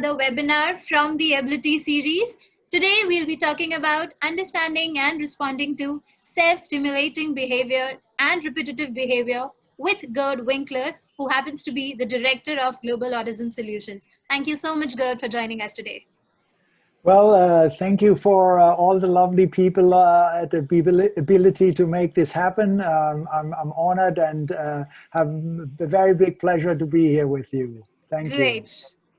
The webinar from the Eblity series. Today we'll be talking about understanding and responding to self-stimulating behavior and repetitive behavior with Gerd Winkler, who happens to be the Director of Global Autism Solutions. Thank you so much, Gerd, for joining us today. Well, thank you for all the lovely people at the Eblity to make this happen. I'm honored and have a very big pleasure to be here with you. Thank you.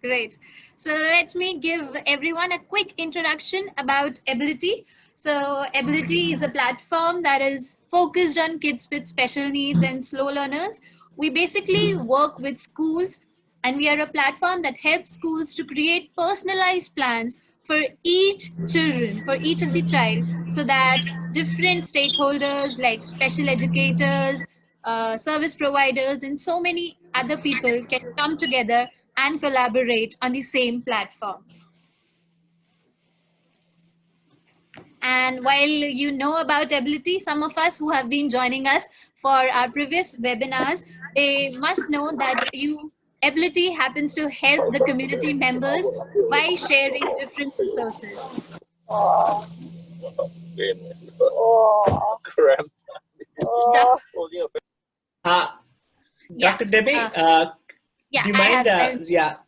Great. So let me give everyone a quick introduction about Eblity. So Eblity is a platform that is focused on kids with special needs and slow learners. We basically work with schools, and we are a platform that helps schools to create personalized plans for each of the child, so that different stakeholders like special educators, service providers, and so many other people can come together and collaborate on the same platform. And while you know about Eblity, some of us who have been joining us for our previous webinars, they must know that Eblity happens to help the community members by sharing different resources. Dr. Debbie, do you mind?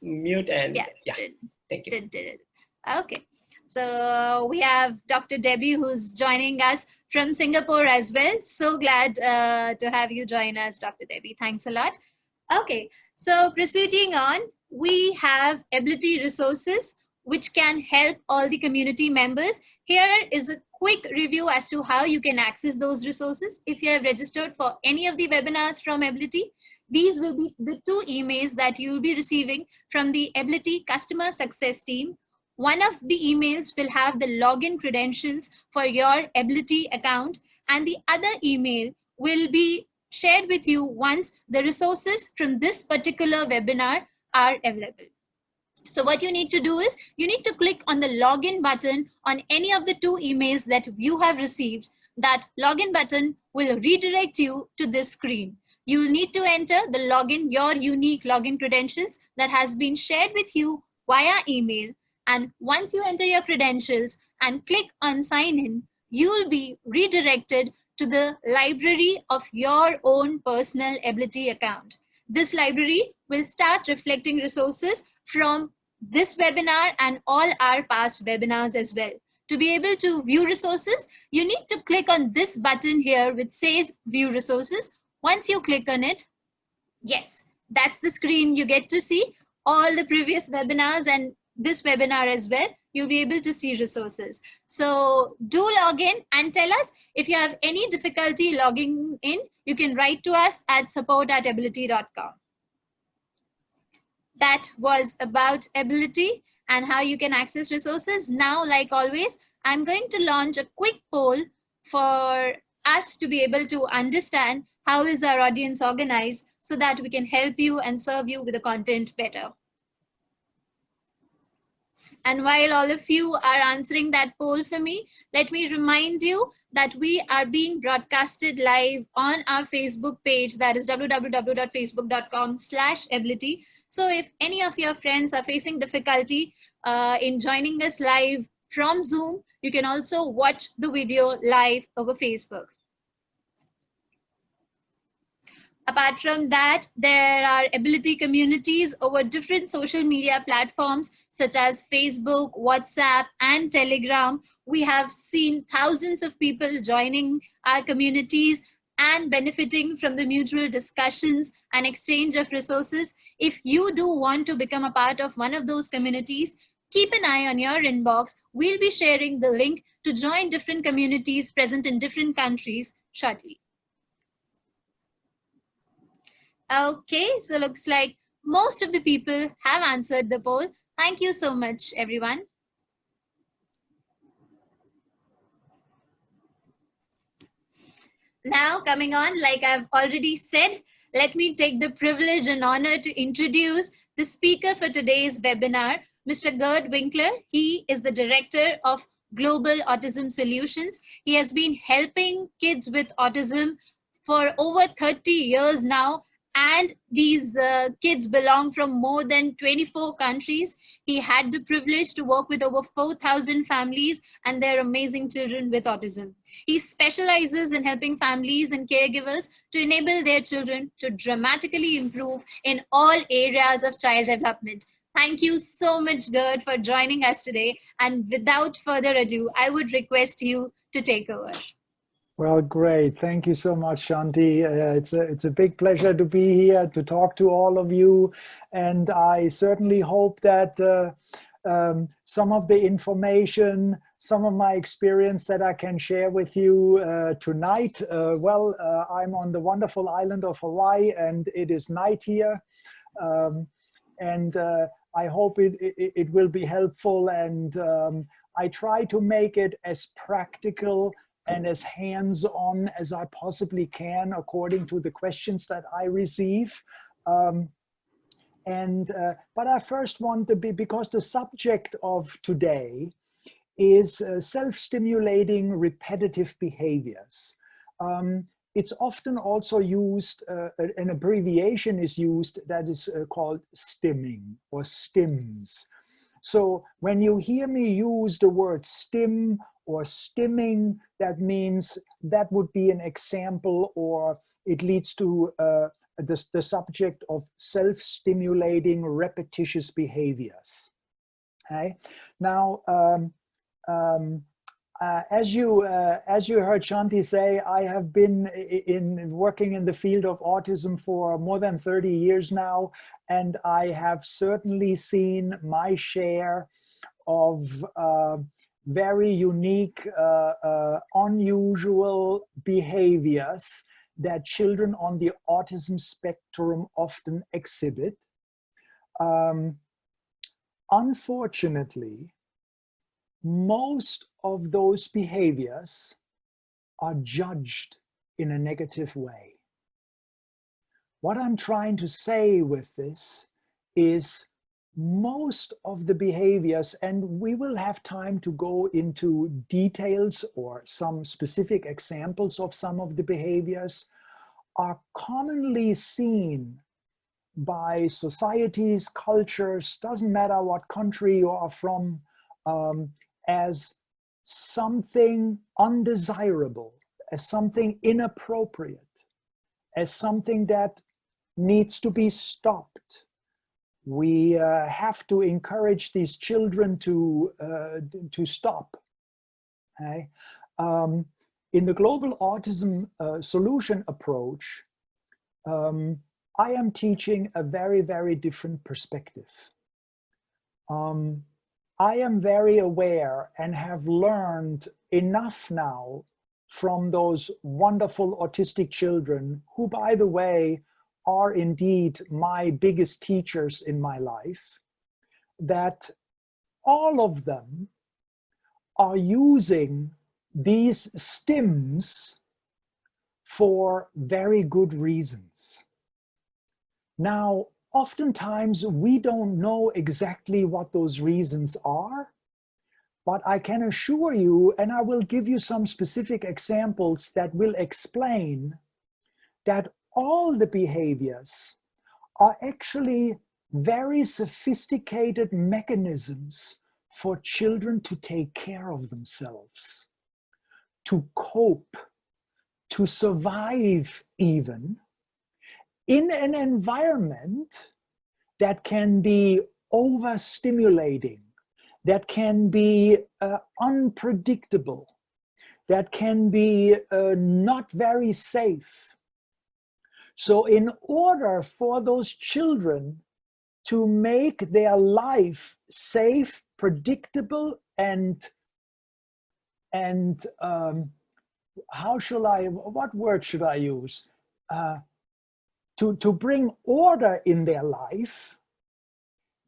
Mute and thank you. Okay, so we have Dr. Debbie, who's joining us from Singapore as well. So glad to have you join us, Dr. Debbie. Thanks a lot. Okay, so proceeding on, we have Eblity resources which can help all the community members. Here is a quick review as to how you can access those resources. If you have registered for any of the webinars from Eblity, these will be the 2 emails that you will be receiving from the Eblity customer success team. One of the emails will have the login credentials for your Eblity account, and the other email will be shared with you once the resources from this particular webinar are available. So what you need to do is you need to click on the login button on any of the 2 emails that you have received. That login button will redirect you to this screen. You'll need to enter the login, your unique login credentials that has been shared with you via email. And once you enter your credentials and click on sign in, you will be redirected to the library of your own personal Eblity account. This library will start reflecting resources from this webinar and all our past webinars as well. To be able to view resources, you need to click on this button here which says view resources. Once you click on it, yes, that's the screen you get to see all the previous webinars and this webinar as well. You'll be able to see resources. So do log in and tell us if you have any difficulty logging in. You can write to us at support@eblity.com. That was about Eblity and how you can access resources. Now, like always, I'm going to launch a quick poll for us to be able to understand how is our audience organized so that we can help you and serve you with the content better. And while all of you are answering that poll for me, let me remind you that we are being broadcasted live on our Facebook page, that is www.facebook.com/Eblity. So if any of your friends are facing difficulty in joining us live from Zoom, you can also watch the video live over Facebook. Apart from that, there are Eblity communities over different social media platforms such as Facebook, WhatsApp, and Telegram. We have seen thousands of people joining our communities and benefiting from the mutual discussions and exchange of resources. If you do want to become a part of one of those communities, keep an eye on your inbox. We'll be sharing the link to join different communities present in different countries shortly. Okay, so looks like most of the people have answered the poll. Thank you so much, everyone. Now, coming on, like I've already said, let me take the privilege and honor to introduce the speaker for today's webinar, Mr. Gerd Winkler. He is the Director of Global Autism Solutions. He has been helping kids with autism for over 30 years now And these kids belong from more than 24 countries. He had the privilege to work with over 4,000 families and their amazing children with autism. He specializes in helping families and caregivers to enable their children to dramatically improve in all areas of child development. Thank you so much, Gerd, for joining us today. And without further ado, I would request you to take over. Well, great. Thank you so much, Shanti. It's a big pleasure to be here to talk to all of you. And I certainly hope that some of the information, some of my experience that I can share with you tonight. I'm on the wonderful island of Hawaii, and it is night here. I hope it will be helpful. And I try to make it as practical and as hands-on as I possibly can according to the questions that I receive. But I first want to be, because the subject of today is self-stimulating repetitive behaviors. It's often also used, an abbreviation is used that is called stimming or stims. So when you hear me use the word stim or stimming, that means that would be an example, or it leads to the subject of self-stimulating repetitious behaviors. Okay? Now, as you heard Shanti say, I have been working in the field of autism for more than 30 years now, and I have certainly seen my share of very unique, unusual behaviors that children on the autism spectrum often exhibit. Unfortunately, most of those behaviors are judged in a negative way. What I'm trying to say with this is most of the behaviors, and we will have time to go into details or some specific examples of some of the behaviors, are commonly seen by societies, cultures, doesn't matter what country you are from, as something undesirable, as something inappropriate, as something that needs to be stopped. We have to encourage these children to stop. Okay? In the global autism solution approach, I am teaching a very, very different perspective. I am very aware and have learned enough now from those wonderful autistic children, who, by the way, are indeed my biggest teachers in my life, that all of them are using these stims for very good reasons. Now, oftentimes we don't know exactly what those reasons are, but I can assure you, and I will give you some specific examples that will explain that all the behaviors are actually very sophisticated mechanisms for children to take care of themselves, to cope, to survive even in an environment that can be overstimulating, that can be unpredictable, that can be not very safe. So in order for those children to make their life safe, predictable, and what word should I use? To bring order in their life,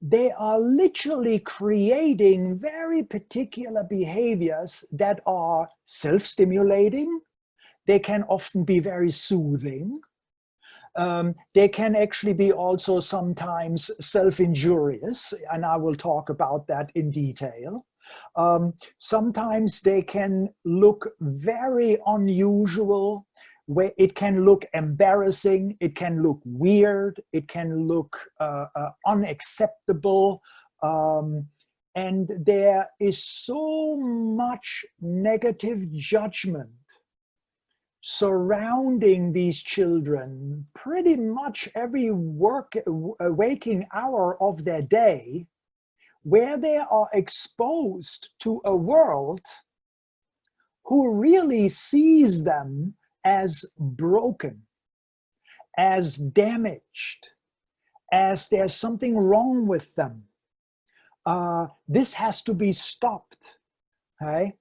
they are literally creating very particular behaviors that are self-stimulating. They can often be very soothing. They can actually be also sometimes self-injurious, and I will talk about that in detail. Sometimes they can look very unusual, where it can look embarrassing, it can look weird, it can look unacceptable. And there is so much negative judgment surrounding these children pretty much every waking hour of their day, where they are exposed to a world who really sees them as broken, as damaged, as there's something wrong with them. This has to be stopped. Okay?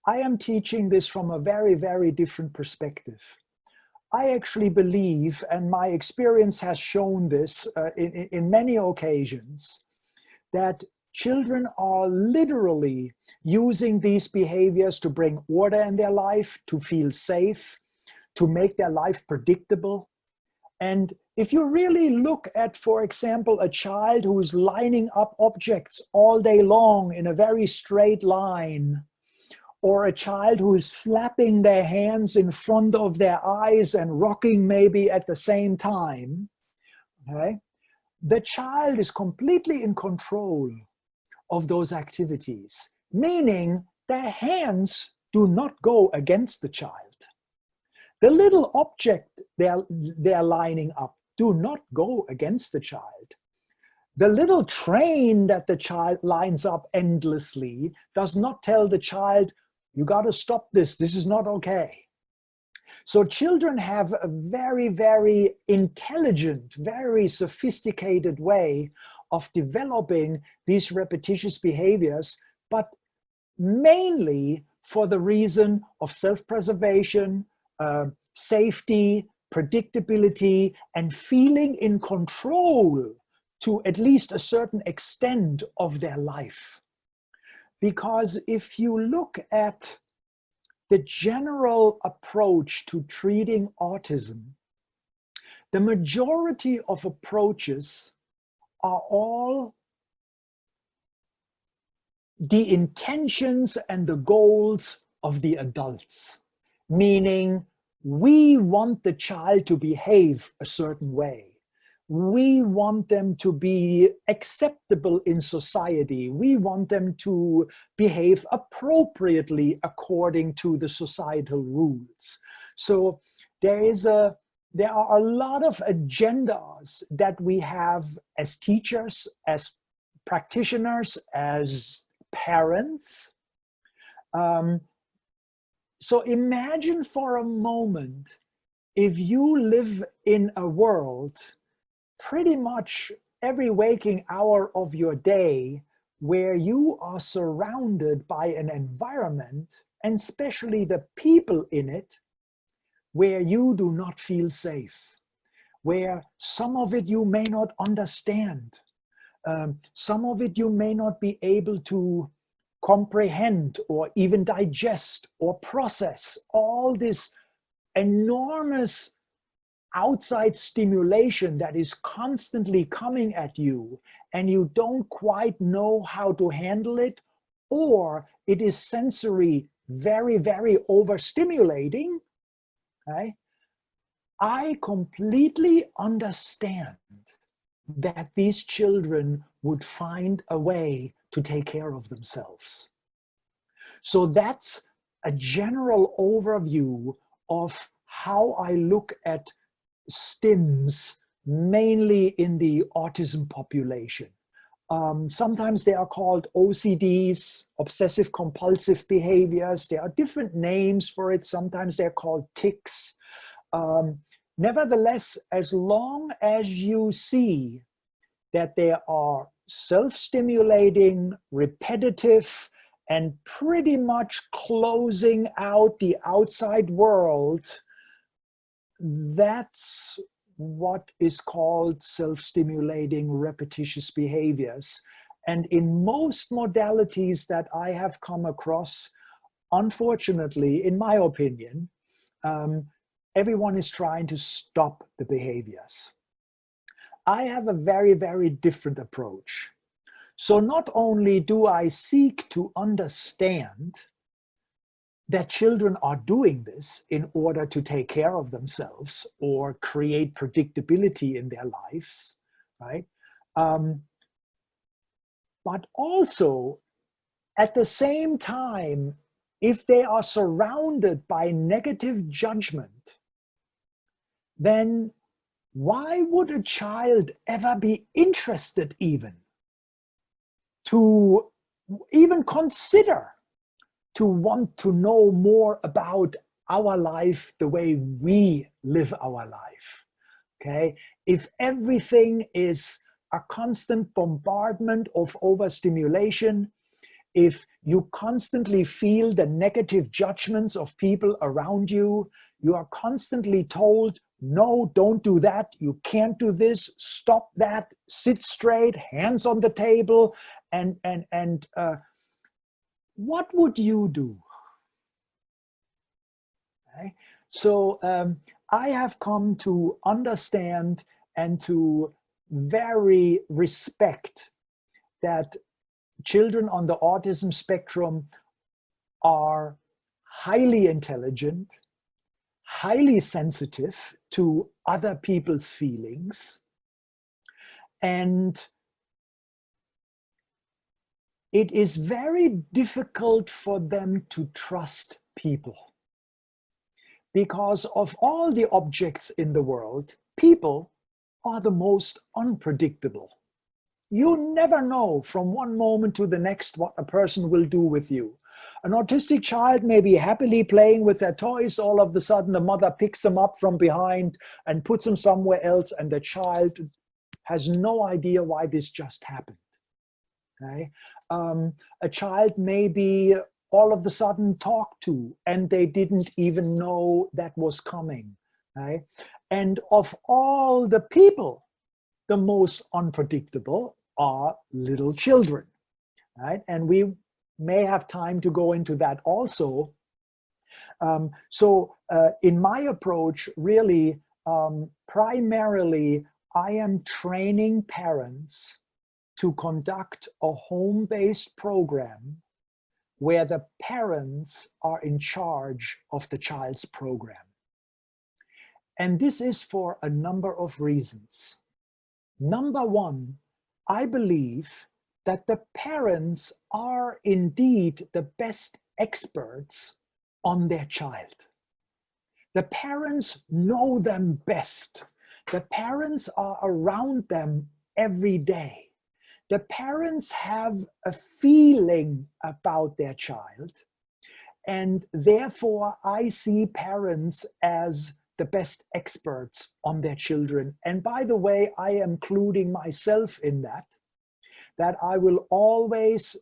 I am teaching this from a very, very different perspective. I actually believe, and my experience has shown this in many occasions, that children are literally using these behaviors to bring order in their life, to feel safe, to make their life predictable. And if you really look at, for example, a child who is lining up objects all day long in a very straight line, or a child who is flapping their hands in front of their eyes and rocking maybe at the same time, okay? The child is completely in control of those activities, meaning their hands do not go against the child. The little object they're lining up do not go against the child. The little train that the child lines up endlessly does not tell the child, you got to stop this, this is not okay. So children have a very, very intelligent, very sophisticated way of developing these repetitious behaviors, but mainly for the reason of self-preservation, safety, predictability, and feeling in control to at least a certain extent of their life. Because if you look at the general approach to treating autism, the majority of approaches are all the intentions and the goals of the adults, meaning we want the child to behave a certain way. We want them to be acceptable in society. We want them to behave appropriately according to the societal rules. So there are a lot of agendas that we have as teachers, as practitioners, as parents. So imagine for a moment if you live in a world pretty much every waking hour of your day where you are surrounded by an environment, and especially the people in it, where you do not feel safe, where some of it you may not understand, some of it you may not be able to comprehend or even digest or process. All this enormous outside stimulation that is constantly coming at you, and you don't quite know how to handle it, or it is sensory very, very overstimulating, okay? I completely understand that these children would find a way to take care of themselves. So that's a general overview of how I look at STIMs, mainly in the autism population. Sometimes they are called OCDs, obsessive compulsive behaviors. There are different names for it. Sometimes they're called tics. Nevertheless, as long as you see that they are self-stimulating, repetitive, and pretty much closing out the outside world, that's what is called self-stimulating repetitious behaviors. And in most modalities that I have come across, unfortunately, in my opinion, everyone is trying to stop the behaviors. I have a very, very different approach. So not only do I seek to understand that children are doing this in order to take care of themselves or create predictability in their lives, right? But also, at the same time, if they are surrounded by negative judgment, then why would a child ever be interested even to even consider to want to know more about our life the way we live our life? Okay, if everything is a constant bombardment of overstimulation, if you constantly feel the negative judgments of people around you, you are constantly told, no, don't do that, you can't do this, stop that, sit straight, hands on the table, and what would you do? Okay? So I have come to understand and to very respect that children on the autism spectrum are highly intelligent, highly sensitive to other people's feelings, and it is very difficult for them to trust people. Because of all the objects in the world, people are the most unpredictable. You never know from one moment to the next what a person will do with you. An autistic child may be happily playing with their toys. All of a sudden, the mother picks them up from behind and puts them somewhere else, and the child has no idea why this just happened. Okay? A child may be all of a sudden talked to, and they didn't even know that was coming. Right? And of all the people, the most unpredictable are little children. Right? And we may have time to go into that also. In my approach, really, primarily, I am training parents to conduct a home-based program where the parents are in charge of the child's program. And this is for a number of reasons. Number one, I believe that the parents are indeed the best experts on their child. The parents know them best. The parents are around them every day. The parents have a feeling about their child, and therefore I see parents as the best experts on their children. And by the way, I am including myself in that I will always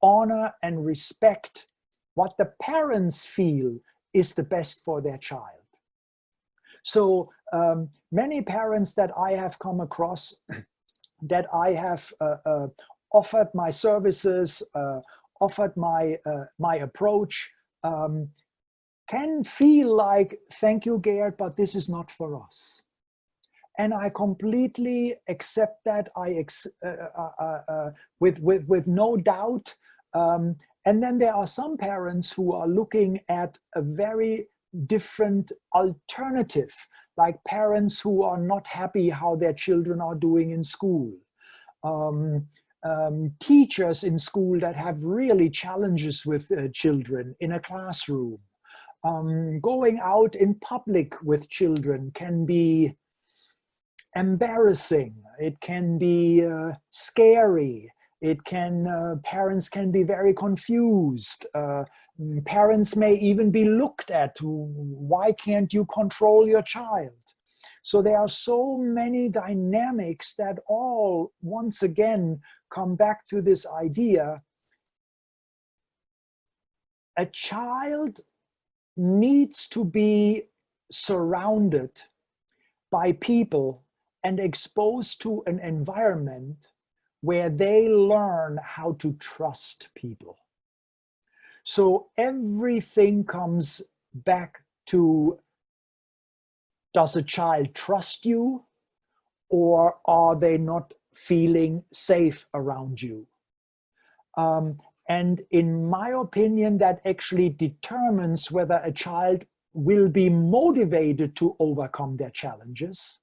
honor and respect what the parents feel is the best for their child. So many parents that I have come across, that I have offered my services, offered my approach, can feel like, thank you, Gerd, but this is not for us. And I completely accept that, with no doubt. And then there are some parents who are looking at a very different alternative, like parents who are not happy how their children are doing in school. Teachers in school that have really challenges with children in a classroom. Going out in public with children can be embarrassing. It can be scary. It can, parents can be very confused. Parents may even be looked at. Why can't you control your child? So there are so many dynamics that all, once again, come back to this idea. A child needs to be surrounded by people and exposed to an environment where they learn how to trust people. So everything comes back to, does a child trust you, or are they not feeling safe around you? And in my opinion, that actually determines whether a child will be motivated to overcome their challenges.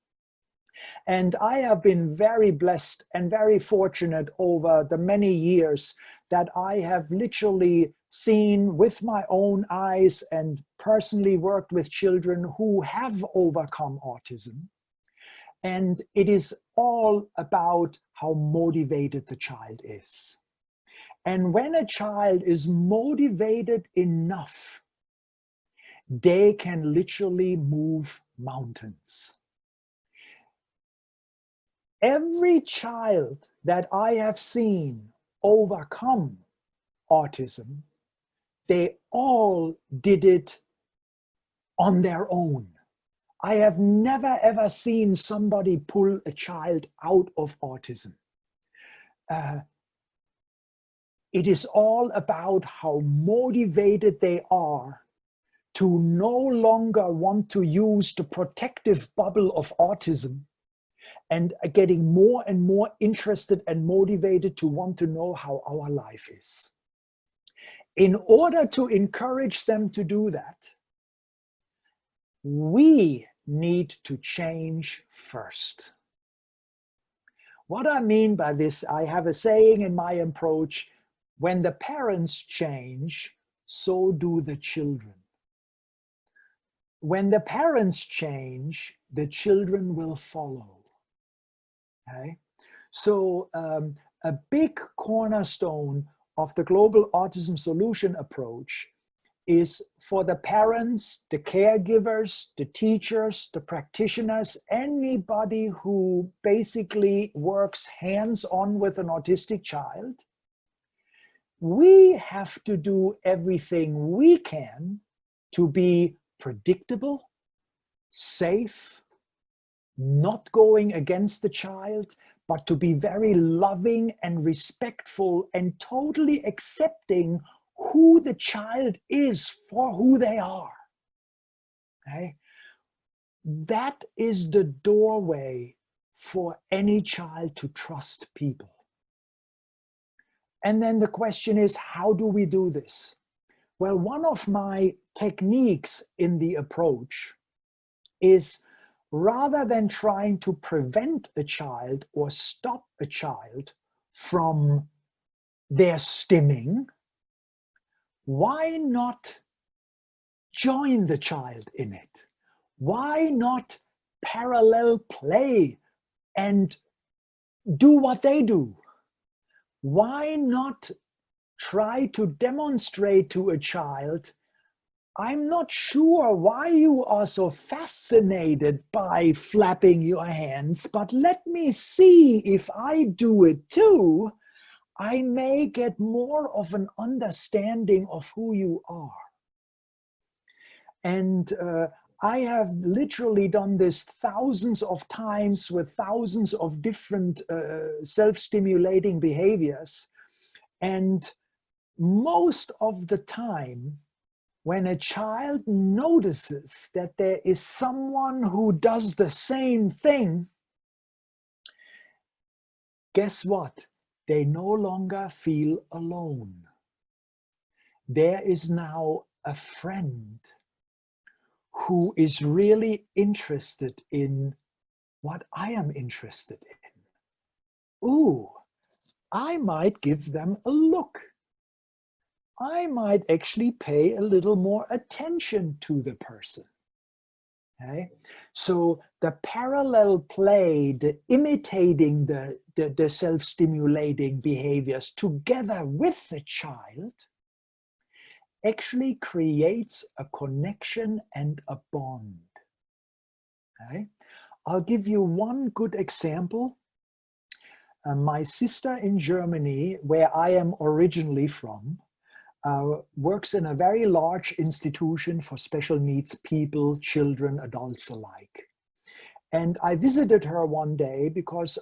And I have been very blessed and very fortunate over the many years that I have literally seen with my own eyes and personally worked with children who have overcome autism. And it is all about how motivated the child is. And when a child is motivated enough, they can literally move mountains. Every child that I have seen overcome autism, they all did it on their own. I have never ever seen somebody pull a child out of autism. It is all about how motivated they are to no longer want to use the protective bubble of autism and getting more and more interested and motivated to want to know how our life is. In order to encourage them to do that, we need to change first. What I mean by this, I have a saying in my approach, when the parents change, so do the children. When the parents change, the children will follow. Okay? So a big cornerstone of the global autism solution approach is for the parents, the caregivers, the teachers, the practitioners, anybody who basically works hands-on with an autistic child. We have to do everything we can to be predictable, safe, not going against the child, but to be very loving and respectful and totally accepting who the child is for who they are. Okay? That is the doorway for any child to trust people. And then the question is, how do we do this? Well, one of my techniques in the approach is, rather than trying to prevent a child or stop a child from their stimming, why not join the child in it? Why not parallel play and do what they do? Why not try to demonstrate to a child, I'm not sure why you are so fascinated by flapping your hands, but let me see if I do it too. I may get more of an understanding of who you are. And I have literally done this thousands of times with thousands of different self-stimulating behaviors. And most of the time, when a child notices that there is someone who does the same thing, guess what? They no longer feel alone. There is now a friend who is really interested in what I am interested in. Ooh, I might give them a look. I might actually pay a little more attention to the person. Okay? So the parallel play, the imitating the self-stimulating behaviors together with the child actually creates a connection and a bond. Okay? I'll give you one good example. My sister in Germany, where I am originally from, works in a very large institution for special needs people, children, adults alike. And I visited her one day because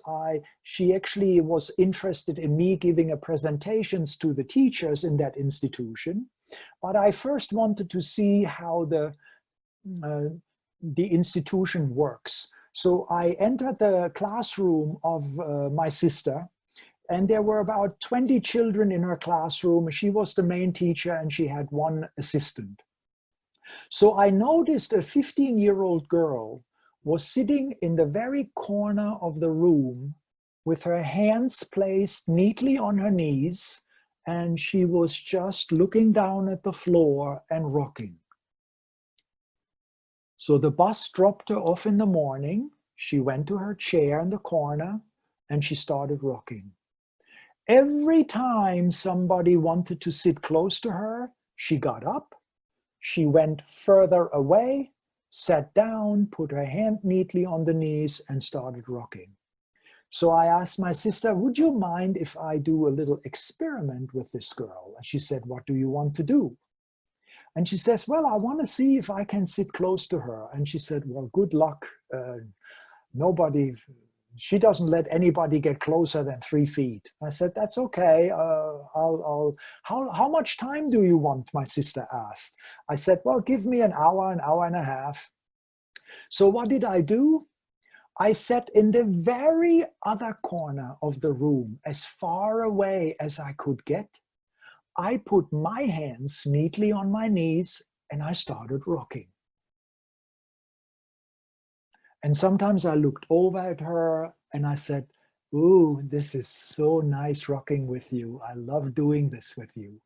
she actually was interested in me giving presentations to the teachers in that institution. But I first wanted to see how the institution works. So I entered the classroom of my sister, and there were about 20 children in her classroom. She was the main teacher and she had one assistant. So I noticed a 15-year-old girl was sitting in the very corner of the room with her hands placed neatly on her knees, and she was just looking down at the floor and rocking. So the bus dropped her off in the morning. She went to her chair in the corner and she started rocking. Every time somebody wanted to sit close to her, she got up, she went further away, sat down, put her hand neatly on the knees and started rocking. So I asked my sister, would you mind if I do a little experiment with this girl? And she said, what do you want to do? And she says, well, I want to see if I can sit close to her. And she said, well, good luck. She doesn't let anybody get closer than 3 feet. I said, that's okay. How much time do you want? My sister asked. I said, well, give me an hour and a half. So what did I do? I sat in the very other corner of the room, as far away as I could get. I put my hands neatly on my knees and I started rocking. And sometimes I looked over at her and I said, ooh, this is so nice rocking with you. I love doing this with you.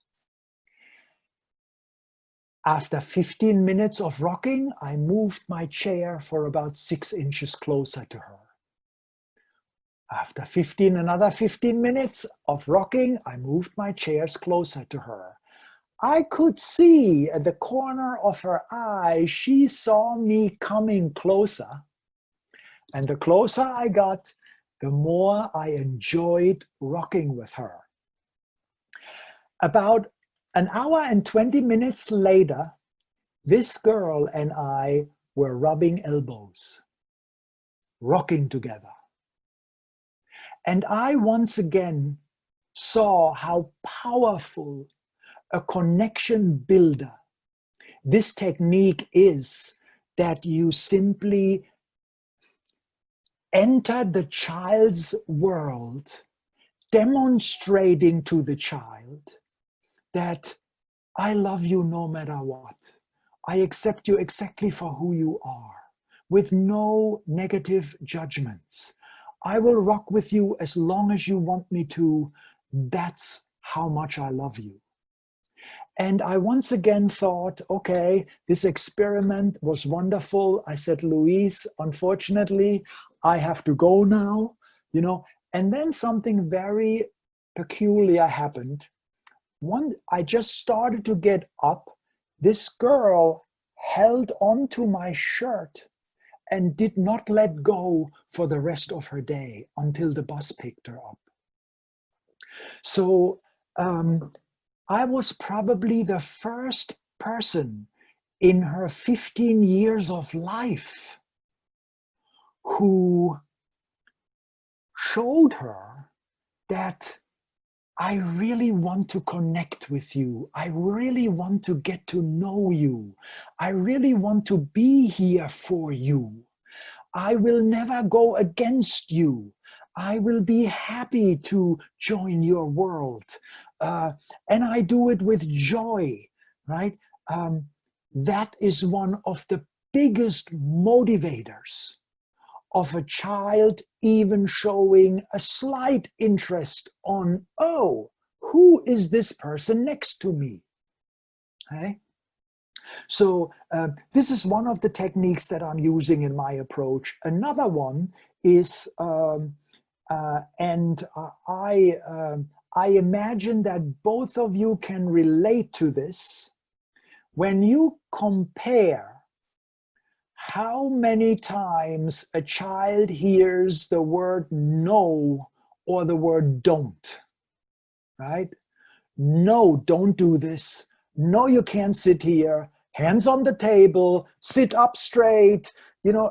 After 15 minutes of rocking, I moved my chair for about 6 inches closer to her. After another 15 minutes of rocking, I moved my chairs closer to her. I could see at the corner of her eye, she saw me coming closer. And the closer I got, the more I enjoyed rocking with her. About an hour and 20 minutes later, this girl and I were rubbing elbows, rocking together. And I once again saw how powerful a connection builder this technique is, that you simply enter the child's world, demonstrating to the child that I love you no matter what. I accept you exactly for who you are, with no negative judgments. I will rock with you as long as you want me to. That's how much I love you. And I once again thought, okay, this experiment was wonderful. I said, Louise, unfortunately, I have to go now, and then something very peculiar happened. I just started to get up. This girl held onto my shirt and did not let go for the rest of her day until the bus picked her up. So I was probably the first person in her 15 years of life who showed her that I really want to connect with you. I really want to get to know you. I really want to be here for you. I will never go against you. I will be happy to join your world. And I do it with joy, right? That is one of the biggest motivators of a child even showing a slight interest on, oh, who is this person next to me? Okay? So this is one of the techniques that I'm using in my approach. Another one is, I imagine that both of you can relate to this, when you compare how many times a child hears the word no or the word don't, right? No, don't do this. No, you can't sit here. Hands on the table, sit up straight,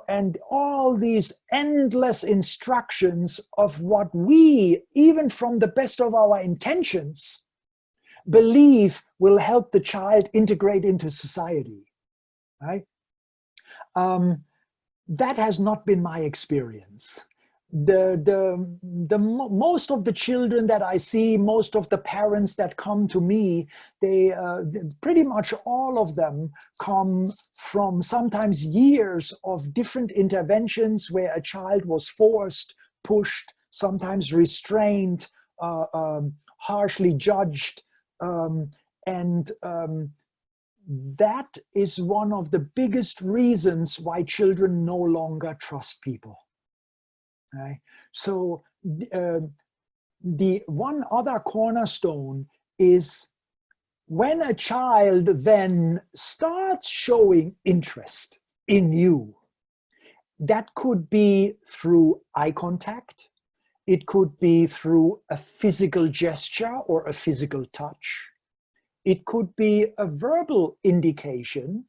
and all these endless instructions of what we, even from the best of our intentions, believe will help the child integrate into society, right? That has not been my experience. most of the children that I see, most of the parents that come to me, they pretty much all of them come from sometimes years of different interventions where a child was forced, pushed, sometimes restrained, harshly judged, and that is one of the biggest reasons why children no longer trust people. Right? So the one other cornerstone is when a child then starts showing interest in you. That could be through eye contact. It could be through a physical gesture or a physical touch. It could be a verbal indication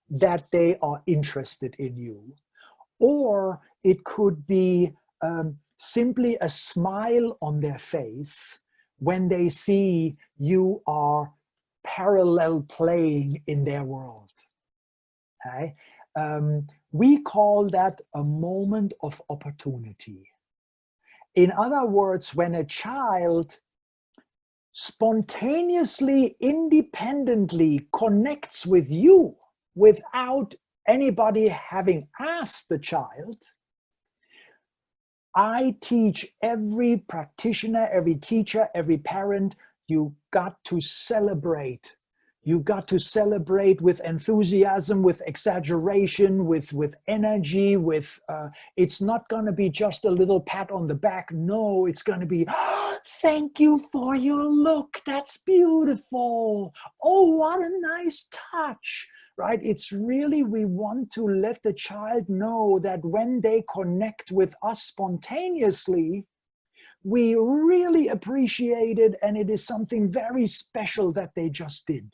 that they are interested in you. Or it could be simply a smile on their face when they see you are parallel playing in their world. Okay? We call that a moment of opportunity. In other words, when a child spontaneously, independently connects with you without anybody having asked the child, I teach every practitioner, every teacher, every parent, you got to celebrate. You got to celebrate with enthusiasm, with exaggeration, with energy, with, it's not going to be just a little pat on the back. No, it's going to be, oh, thank you for your look. That's beautiful. Oh, what a nice touch. Right? It's really, we want to let the child know that when they connect with us spontaneously, we really appreciate it, and it is something very special that they just did.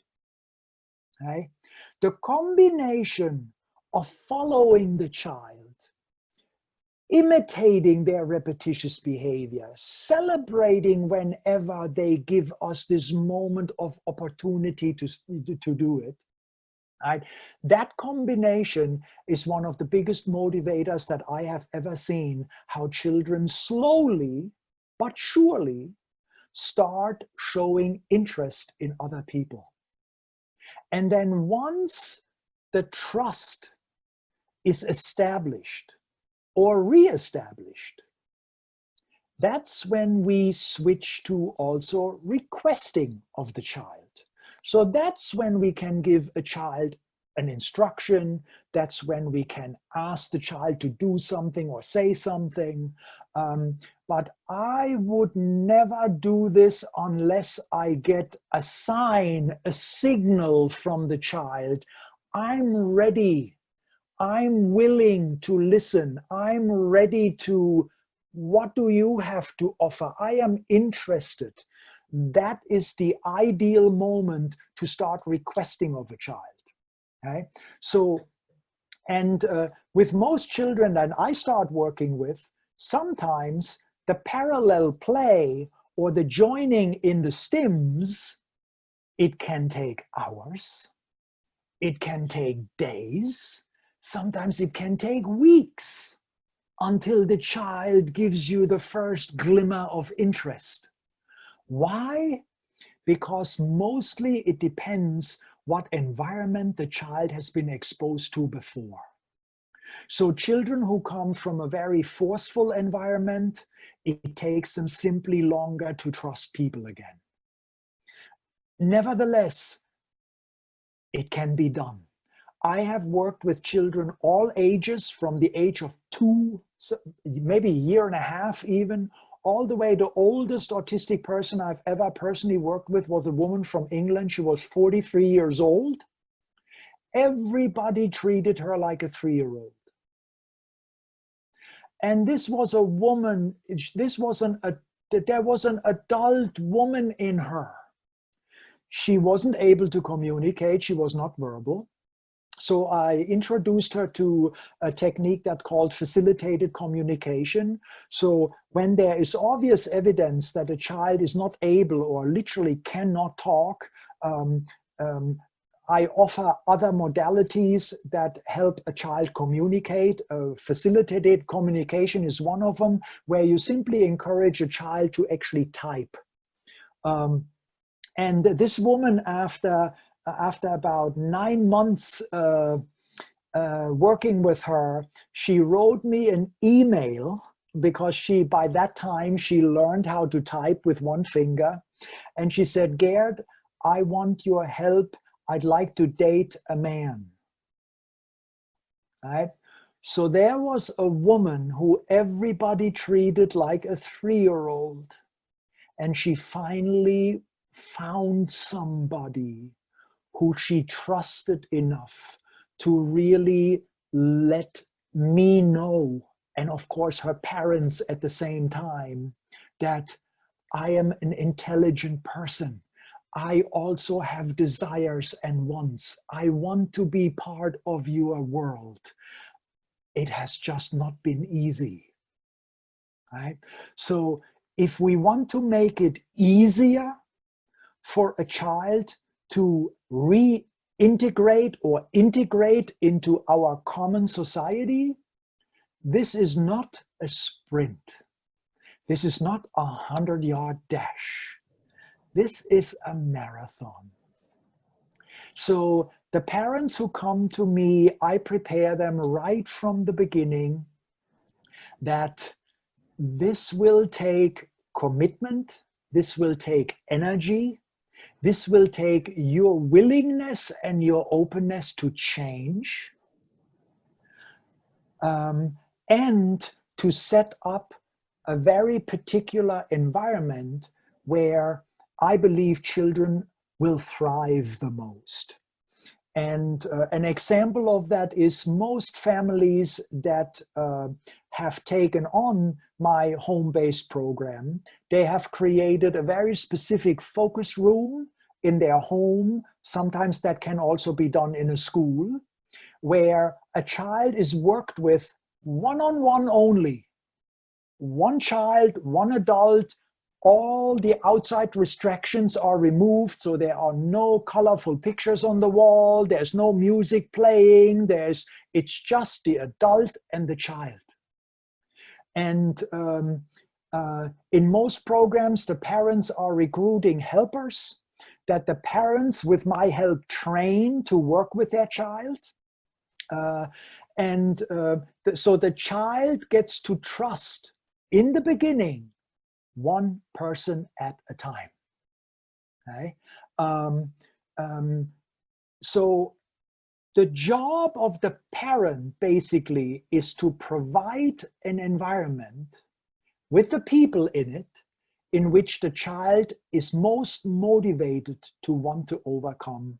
Right? The combination of following the child, imitating their repetitious behavior, celebrating whenever they give us this moment of opportunity to do it, right? That combination is one of the biggest motivators that I have ever seen, how children slowly but surely start showing interest in other people. And then once the trust is established or re-established, that's when we switch to also requesting of the child. So that's when we can give a child an instruction. That's when we can ask the child to do something or say something. But I would never do this unless I get a sign, a signal from the child. I'm ready. I'm willing to listen. I'm ready to, what do you have to offer? I am interested. That is the ideal moment to start requesting of a child. Okay? So, and with most children that I start working with, sometimes the parallel play or the joining in the stims, it can take hours, it can take days, sometimes it can take weeks until the child gives you the first glimmer of interest. Why? Because mostly it depends what environment the child has been exposed to before. So children who come from a very forceful environment, it takes them simply longer to trust people again. Nevertheless, it can be done. I have worked with children all ages, from the age of 2, maybe a year and a half even, all the way. The oldest autistic person I've ever personally worked with was a woman from England. She was 43 years old. Everybody treated her like a 3-year-old. And this was a woman, there was an adult woman in her. She wasn't able to communicate. She was not verbal. So I introduced her to a technique that's called facilitated communication. So when there is obvious evidence that a child is not able or literally cannot talk, I offer other modalities that help a child communicate. Facilitated communication is one of them, where you simply encourage a child to actually type. And this woman, after about 9 months working with her, she wrote me an email, because by that time she learned how to type with one finger. And she said, Gerd, I want your help. I'd like to date a man. Right? So there was a woman who everybody treated like a 3-year-old. And she finally found somebody who she trusted enough to really let me know, and of course her parents at the same time, that I am an intelligent person. I also have desires and wants. I want to be part of your world. It has just not been easy, right? So if we want to make it easier for a child to reintegrate or integrate into our common society, this is not a sprint. This is not a 100-yard dash. This is a marathon. So the parents who come to me, I prepare them right from the beginning that this will take commitment, this will take energy, this will take your willingness and your openness to change, and to set up a very particular environment where I believe children will thrive the most. And an example of that is most families that have taken on my home-based program, they have created a very specific focus room in their home. Sometimes that can also be done in a school, where a child is worked with one-on-one only. One child, one adult, all the outside restrictions are removed, so there are no colorful pictures on the wall, there's no music playing, it's just the adult and the child. And in most programs, the parents are recruiting helpers that the parents, with my help, train to work with their child. So the child gets to trust, in the beginning, one person at a time. Okay? So the job of the parent basically is to provide an environment with the people in it in which the child is most motivated to want to overcome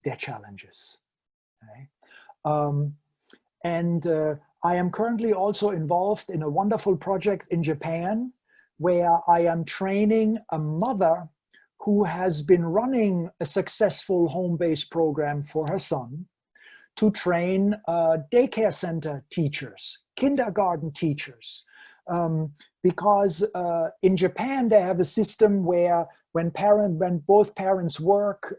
their challenges. Okay? I am currently also involved in a wonderful project in Japan, where I am training a mother who has been running a successful home-based program for her son to train daycare center teachers, kindergarten teachers. Because in Japan, they have a system where when both parents work,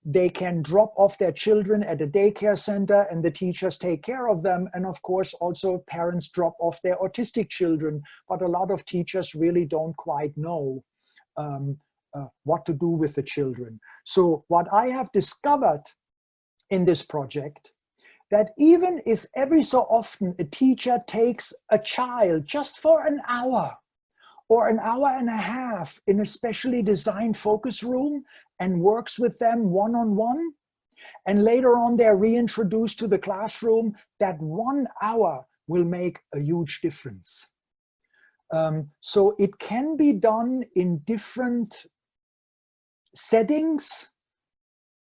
they can drop off their children at a daycare center and the teachers take care of them. And of course, also parents drop off their autistic children, but a lot of teachers really don't quite know what to do with the children. So what I have discovered in this project, that even if every so often a teacher takes a child just for an hour or an hour and a half in a specially designed focus room and works with them one-on-one, and later on they're reintroduced to the classroom, that 1 hour will make a huge difference. So it can be done in different settings.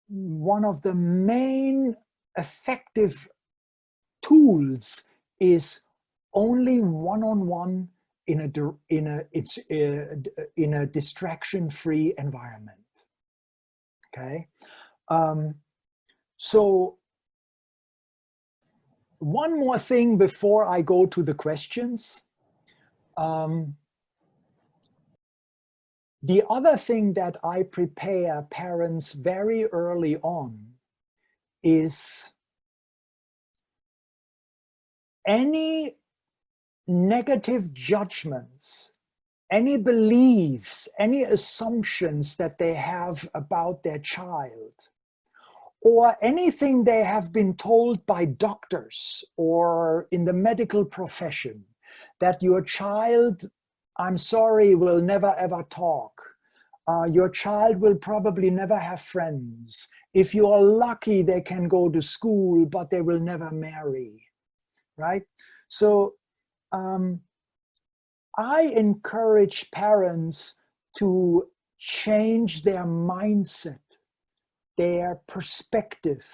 One of the main effective tools is only one-on-one in a distraction-free environment. Okay, so one more thing before I go to the questions. The other thing that I prepare parents very early on is any negative judgments, any beliefs, any assumptions that they have about their child, or anything they have been told by doctors or in the medical profession, that your child, I'm sorry, will never ever talk. Your child will probably never have friends. If you are lucky, they can go to school, but they will never marry, right? So I encourage parents to change their mindset, their perspective,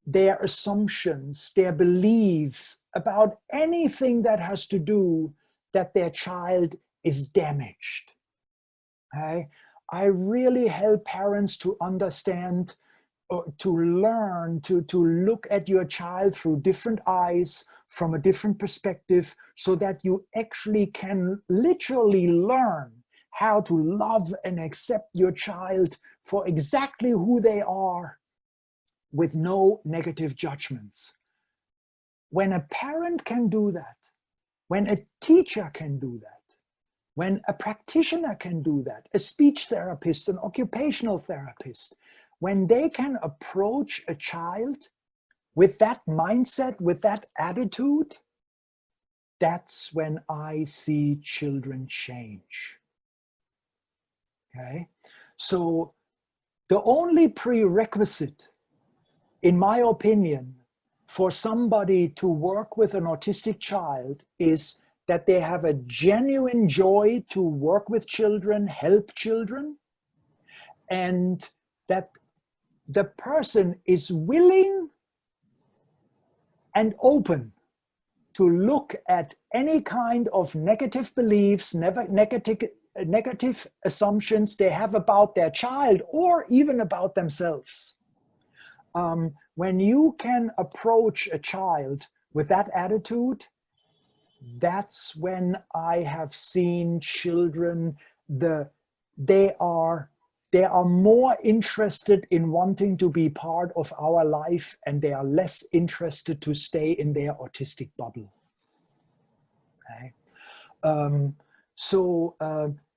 their assumptions, their beliefs about anything that has to do that their child is damaged. Okay? I really help parents to understand, to learn, to look at your child through different eyes, from a different perspective, so that you actually can literally learn how to love and accept your child for exactly who they are, with no negative judgments. When a parent can do that, when a teacher can do that, when a practitioner can do that, a speech therapist, an occupational therapist, when they can approach a child with that mindset, with that attitude, that's when I see children change. Okay? So the only prerequisite, in my opinion, for somebody to work with an autistic child is that they have a genuine joy to work with children, help children, and that the person is willing and open to look at any kind of negative beliefs, negative assumptions they have about their child or even about themselves. When you can approach a child with that attitude, that's when I have seen children, they are more interested in wanting to be part of our life, and they are less interested to stay in their autistic bubble. Okay?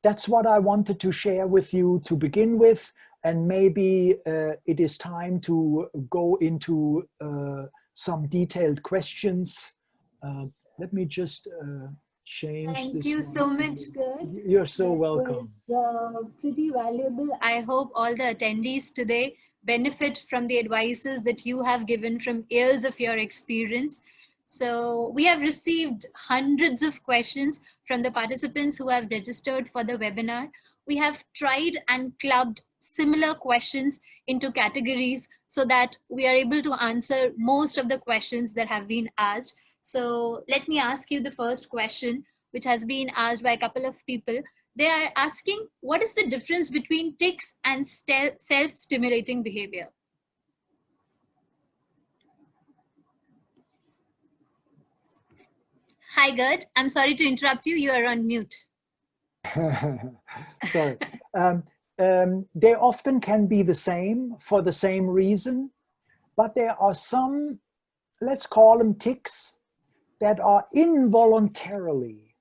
That's what I wanted to share with you to begin with, and maybe it is time to go into some detailed questions. Let me just change this. Thank you so much, Gerd. You're so welcome. It was pretty valuable. I hope all the attendees today benefit from the advices that you have given from years of your experience. So we have received hundreds of questions from the participants who have registered for the webinar. We have tried and clubbed similar questions into categories so that we are able to answer most of the questions that have been asked. So let me ask you the first question, which has been asked by a couple of people. They are asking, what is the difference between tics and self-stimulating behavior? Hi, Gerd. I'm sorry to interrupt you. You are on mute. Sorry. They often can be the same for the same reason, but there are some, let's call them tics, that are involuntarily,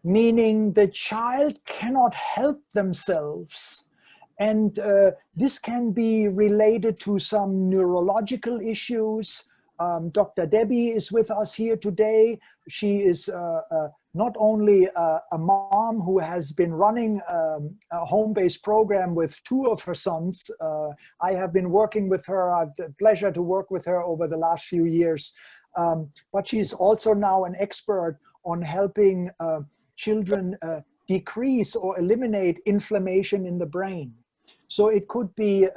meaning the child cannot help themselves. And this can be related to some neurological issues. Dr. Debbie is with us here today. She is not only a mom who has been running a home-based program with 2 of her sons. I have been working with her. I've had the pleasure to work with her over the last few years. But she's also now an expert on helping children decrease or eliminate inflammation in the brain. So it could be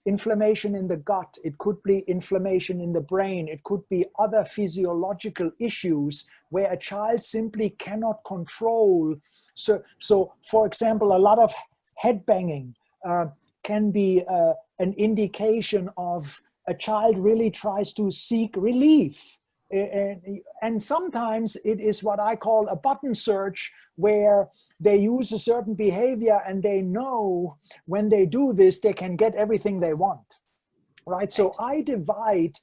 inflammation in the gut, it could be inflammation in the brain, it could be other physiological issues where a child simply cannot control. So for example, a lot of head banging can be an indication of a child really tries to seek relief and sometimes it is what I call a button search, where they use a certain behavior and they know when they do this, they can get everything they want, right? So I divide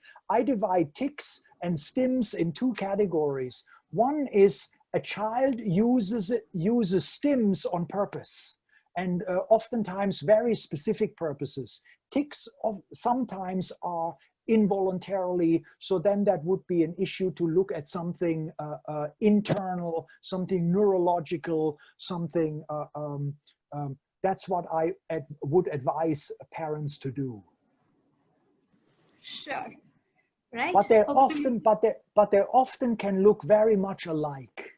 tics and stims in two categories. One is a child uses stims on purpose, and oftentimes very specific purposes. Tics sometimes are involuntarily, so then that would be an issue to look at something internal, something neurological, something that's what I would advise parents to do. Sure. Right. But they often can look very much alike.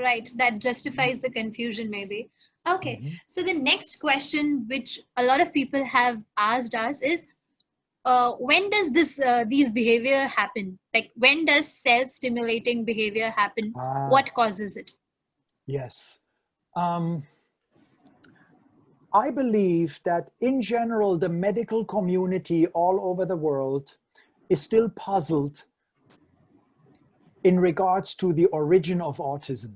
Right. That justifies the confusion, maybe. Okay. So the next question, which a lot of people have asked us, is when does these behavior happen? Like, when does self-stimulating behavior happen? What causes it? Yes. I believe that in general, the medical community all over the world is still puzzled in regards to the origin of autism.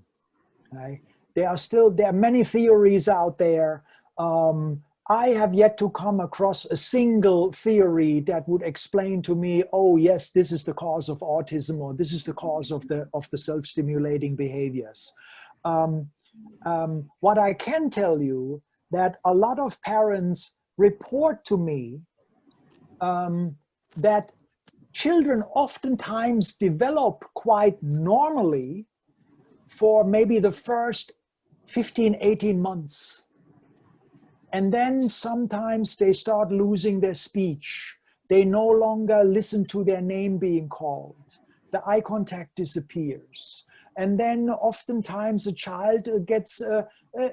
Right? There are many theories out there. I have yet to come across a single theory that would explain to me, oh yes, this is the cause of autism, or this is the cause of the self-stimulating behaviors. What I can tell you, that a lot of parents report to me that children oftentimes develop quite normally for maybe the first 15, 18 months. And then sometimes they start losing their speech. They no longer listen to their name being called. The eye contact disappears. And then oftentimes a child gets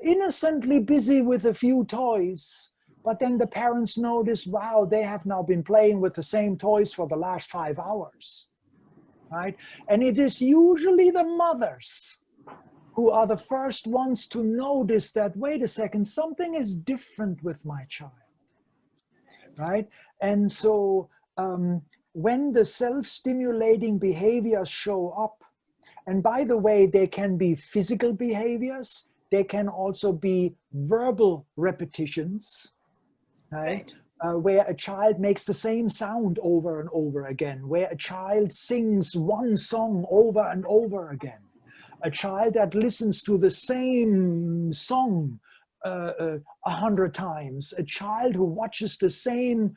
innocently busy with a few toys. But then the parents notice, wow, they have now been playing with the same toys for the last 5 hours, right? And it is usually the mothers who are the first ones to notice that, wait a second, something is different with my child, right? And so when the self-stimulating behaviors show up, and by the way, they can be physical behaviors, they can also be verbal repetitions, right? Where a child makes the same sound over and over again, where a child sings one song over and over again, a child that listens to the same song 100 times, a child who watches the same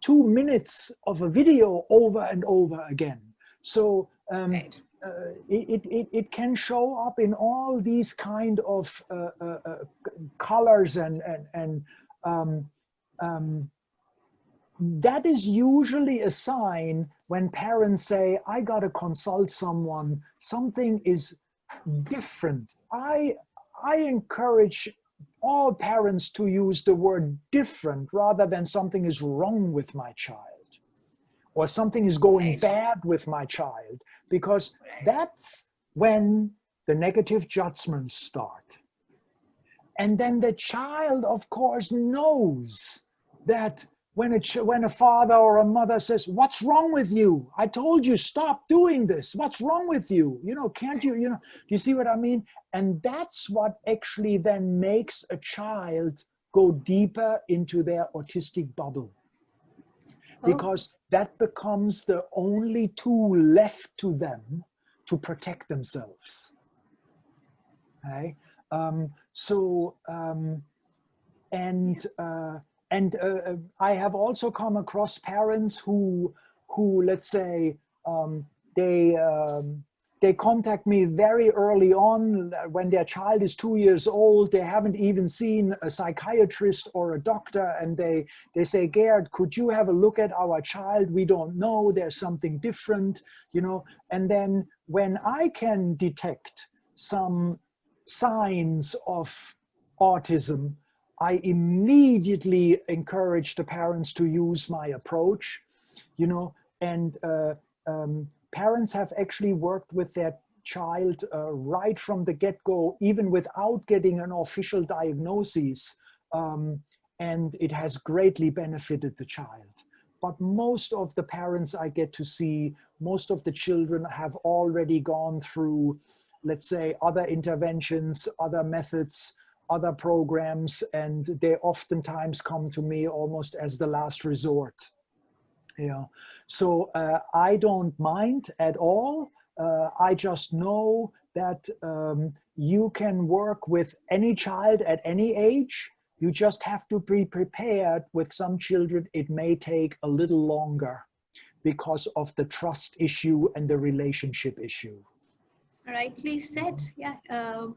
2 minutes of a video over and over again. So it can show up in all these kind of colors, and that is usually a sign when parents say, I got to consult someone, something is different. I encourage all parents to use the word different rather than something is wrong with my child or something is going bad with my child, because that's when the negative judgments start. And then the child, of course, knows that when a father or a mother says, what's wrong with you? I told you, stop doing this. What's wrong with you? You know, can't you, do you see what I mean? And that's what actually then makes a child go deeper into their autistic bubble. Because that becomes the only tool left to them to protect themselves. Okay? I have also come across parents who let's say, they contact me very early on when their child is 2 years old. They haven't even seen a psychiatrist or a doctor, and they say, Gerd, could you have a look at our child? We don't know, there's something different, and then when I can detect some signs of autism, I immediately encourage the parents to use my approach, and parents have actually worked with their child right from the get-go, even without getting an official diagnosis, and it has greatly benefited the child. but most of the parents I get to see, most of the children have already gone through, let's say, other interventions, other methods, other programs, and they oftentimes come to me almost as the last resort. Yeah. So I don't mind at all. I just know that you can work with any child at any age. You just have to be prepared. With some children, it may take a little longer because of the trust issue and the relationship issue. Rightly said. Yeah,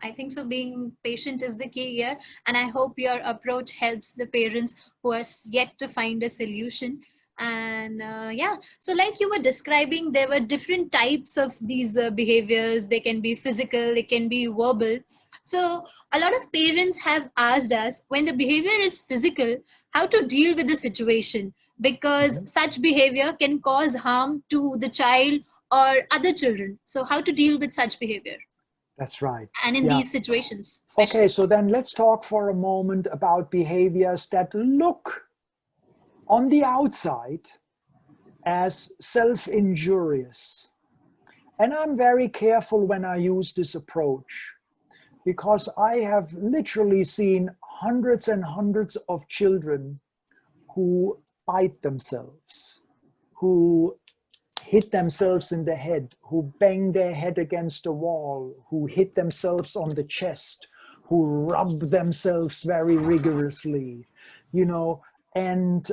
I think so. Being patient is the key here. And I hope your approach helps the parents who are yet to find a solution. And yeah, so like you were describing, there were different types of these behaviors. They can be physical, they can be verbal. So a lot of parents have asked us, when the behavior is physical, how to deal with the situation, because such behavior can cause harm to the child or other children. So how to deal with such behavior? That's right. And in these situations, especially. Okay, so then let's talk for a moment about behaviors that look on the outside as self-injurious. And I'm very careful when I use this approach, because I have literally seen hundreds and hundreds of children who bite themselves, who hit themselves in the head, who bang their head against a wall, who hit themselves on the chest, who rub themselves very rigorously, you know. And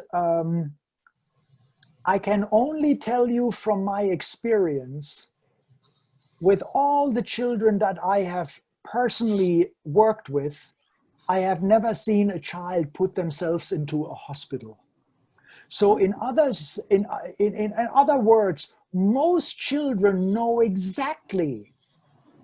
I can only tell you from my experience, with all the children that I have personally worked with, I have never seen a child put themselves into a hospital. So in other words, most children know exactly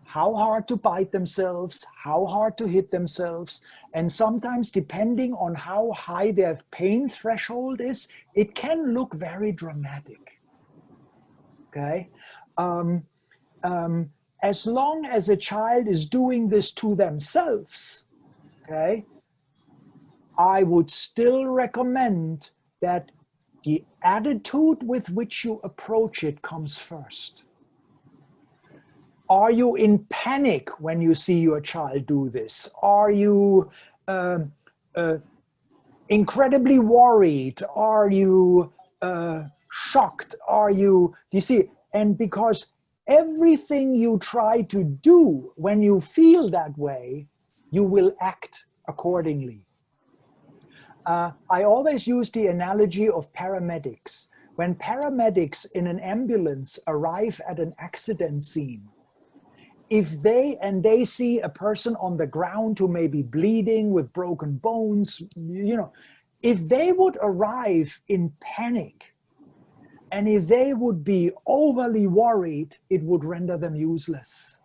how hard to bite themselves, how hard to hit themselves, and sometimes, depending on how high their pain threshold is, it can look very dramatic. Okay? As long as a child is doing this to themselves, okay, I would still recommend that the attitude with which you approach it comes first. Are you in panic when you see your child do this? Are you incredibly worried? Are you shocked? Are you see? And because everything you try to do when you feel that way, you will act accordingly. I always use the analogy of paramedics. When paramedics in an ambulance arrive at an accident scene, if they see a person on the ground who may be bleeding with broken bones, you know, if they would arrive in panic and if they would be overly worried, it would render them useless.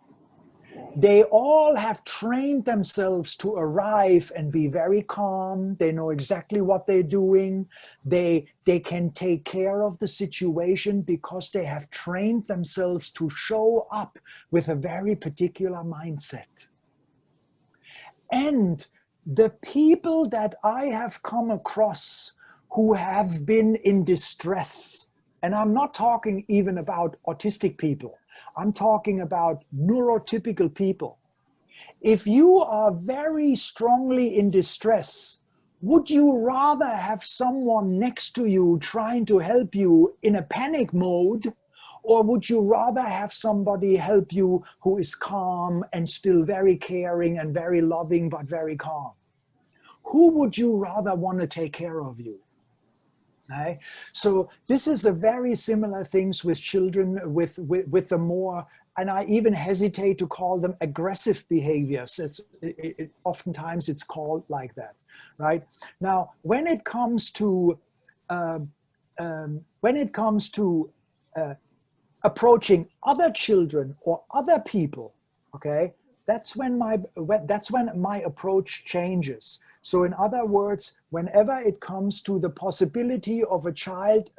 They all have trained themselves to arrive and be very calm. They know exactly what they're doing. They can take care of the situation because they have trained themselves to show up with a very particular mindset. And the people that I have come across who have been in distress, and I'm not talking even about autistic people, I'm talking about neurotypical people. If you are very strongly in distress, would you rather have someone next to you trying to help you in a panic mode, or would you rather have somebody help you who is calm and still very caring and very loving but very calm? Who would you rather want to take care of you? Right? So this is a very similar things with children with the more, and I even hesitate to call them aggressive behaviors. Oftentimes it's called like that, right? Now, when it comes to approaching other children or other people, okay, that's when my approach changes. So in other words, whenever it comes to the possibility of a child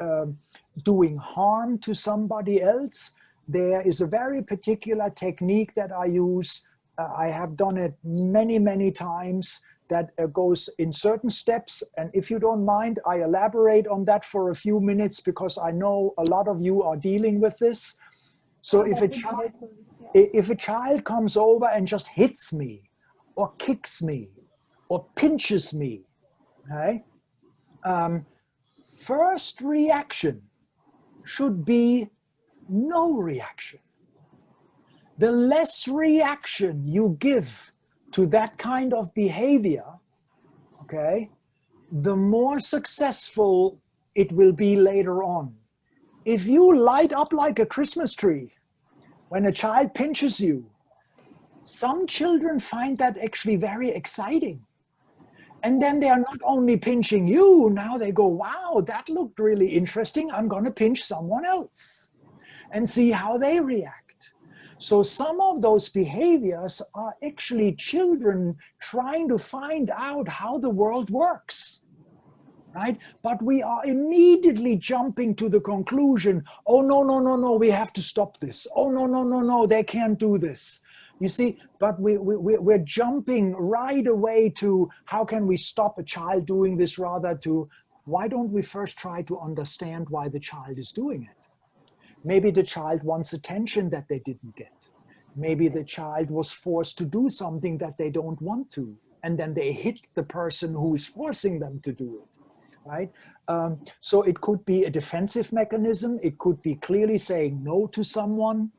doing harm to somebody else, there is a very particular technique that I use. I have done it many, many times, that goes in certain steps. And if you don't mind, I elaborate on that for a few minutes because I know a lot of you are dealing with this. So if a child comes over and just hits me or kicks me or pinches me, okay, first reaction should be no reaction. The less reaction you give to that kind of behavior, okay, the more successful it will be later on. If you light up like a Christmas tree when a child pinches you, some children find that actually very exciting. And then they are not only pinching you, now they go, wow, that looked really interesting. I'm going to pinch someone else and see how they react. So some of those behaviors are actually children trying to find out how the world works, right? But we are immediately jumping to the conclusion, oh, no, we have to stop this. Oh, no, they can't do this. You see, but we're jumping right away to how can we stop a child doing this rather to why don't we first try to understand why the child is doing it? Maybe the child wants attention that they didn't get. Maybe the child was forced to do something that they don't want to, and then they hit the person who is forcing them to do it, right? So it could be a defensive mechanism. It could be clearly saying no to someone.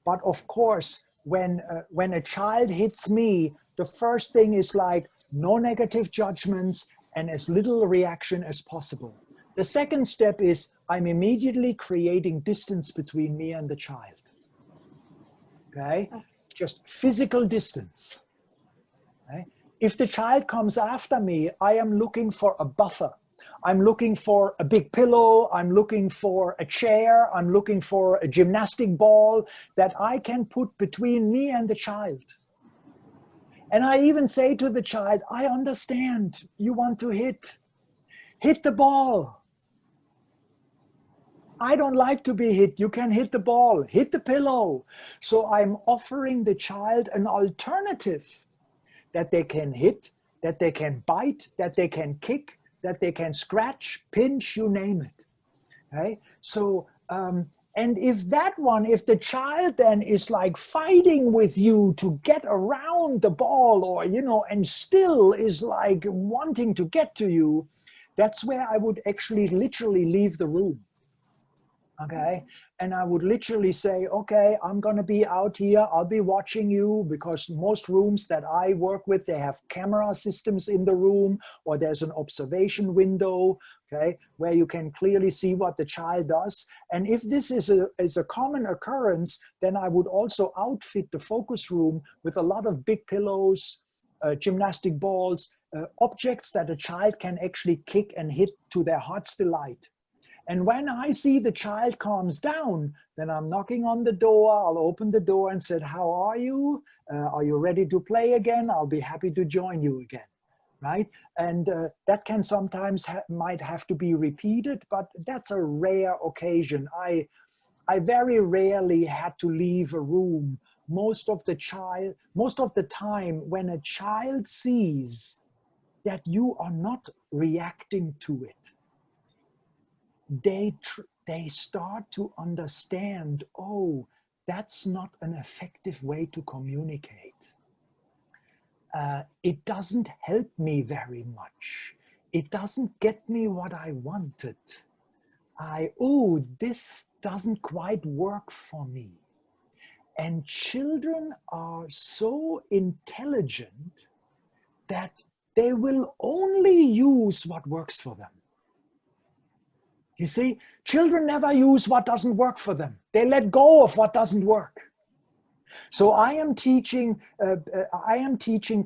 But of course, when a child hits me, the first thing is like no negative judgments and as little reaction as possible. The second step is I'm immediately creating distance between me and the child. Okay? Just physical distance. Okay? If the child comes after me, I am looking for a buffer. I'm looking for a big pillow. I'm looking for a chair. I'm looking for a gymnastic ball that I can put between me and the child. And I even say to the child, I understand you want to hit the ball. I don't like to be hit. You can hit the ball, hit the pillow. So I'm offering the child an alternative that they can hit, that they can bite, that they can kick, that they can scratch, pinch, you name it. Okay? So, and if the child then is like fighting with you to get around the ball or, and still is like wanting to get to you, that's where I would actually literally leave the room. Okay, and I would literally say, okay, I'm going to be out here. I'll be watching you because most rooms that I work with, they have camera systems in the room or there's an observation window, okay, where you can clearly see what the child does. And if this is a common occurrence, then I would also outfit the focus room with a lot of big pillows, gymnastic balls, objects that a child can actually kick and hit to their heart's delight. And when I see the child calms down, then I'm knocking on the door. I'll open the door and said, how are you? Are you ready to play again? I'll be happy to join you again, right? And that can sometimes might have to be repeated, but that's a rare occasion. I very rarely had to leave a room. Most of the time when a child sees that you are not reacting to it, they start to understand, oh, that's not an effective way to communicate. It doesn't help me very much. It doesn't get me what I wanted. This doesn't quite work for me. And children are so intelligent that they will only use what works for them. You see, children never use what doesn't work for them. They let go of what doesn't work. So I am teaching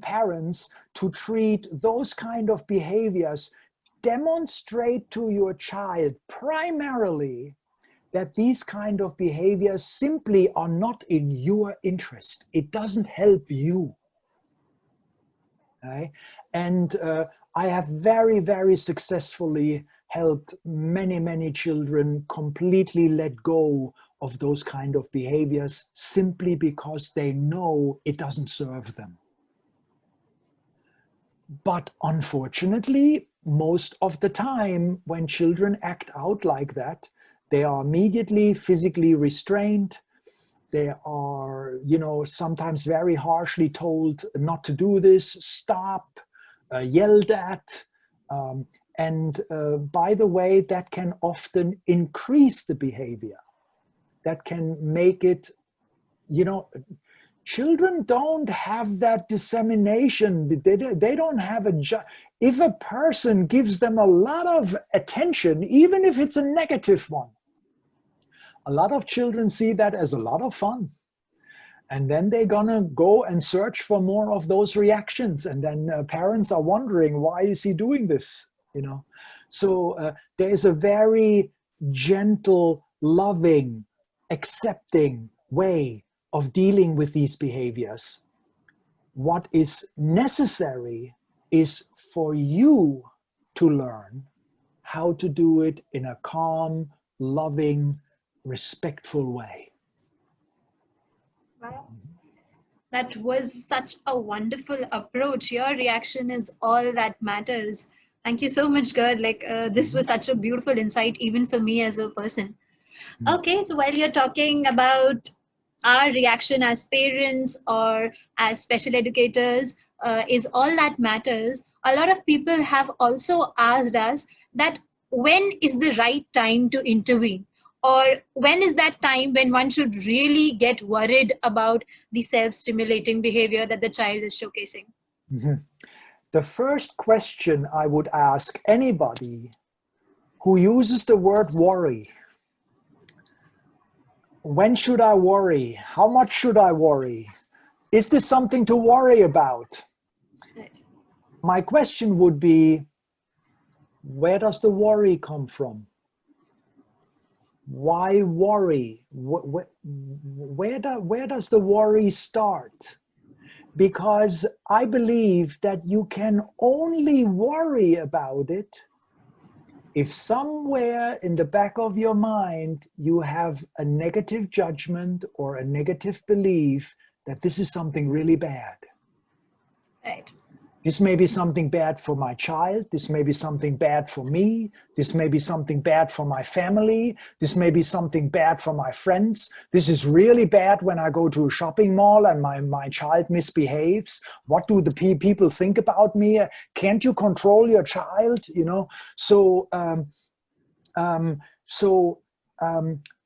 parents to treat those kind of behaviors, demonstrate to your child primarily that these kind of behaviors simply are not in your interest. It doesn't help you. Okay? And I have very, very successfully helped many, many children completely let go of those kind of behaviors simply because they know it doesn't serve them. But unfortunately, most of the time when children act out like that, they are immediately physically restrained. They are, sometimes very harshly told not to do this, stop, yelled at. And by the way, that can often increase the behavior. That can make it, children don't have that dissemination. They don't have if a person gives them a lot of attention, even if it's a negative one, a lot of children see that as a lot of fun. And then they're gonna go and search for more of those reactions. And then parents are wondering, why is he doing this? So there's a very gentle, loving, accepting way of dealing with these behaviors. What is necessary is for you to learn how to do it in a calm, loving, respectful way. Wow. That was such a wonderful approach. Your reaction is all that matters. Thank you so much, Gerd. This was such a beautiful insight, even for me as a person. Okay, so while you're talking about our reaction as parents or as special educators is all that matters, a lot of people have also asked us that when is the right time to intervene? Or when is that time when one should really get worried about the self-stimulating behavior that the child is showcasing? Mm-hmm. The first question I would ask anybody who uses the word worry: when should I worry? How much should I worry? Is this something to worry about? My question would be, where does the worry come from? Why worry? Where does the worry start? Because I believe that you can only worry about it if somewhere in the back of your mind you have a negative judgment or a negative belief that this is something really bad. Right. This may be something bad for my child. This may be something bad for me. This may be something bad for my family. This may be something bad for my friends. This is really bad when I go to a shopping mall and my child misbehaves. What do the people think about me? Can't you control your child? So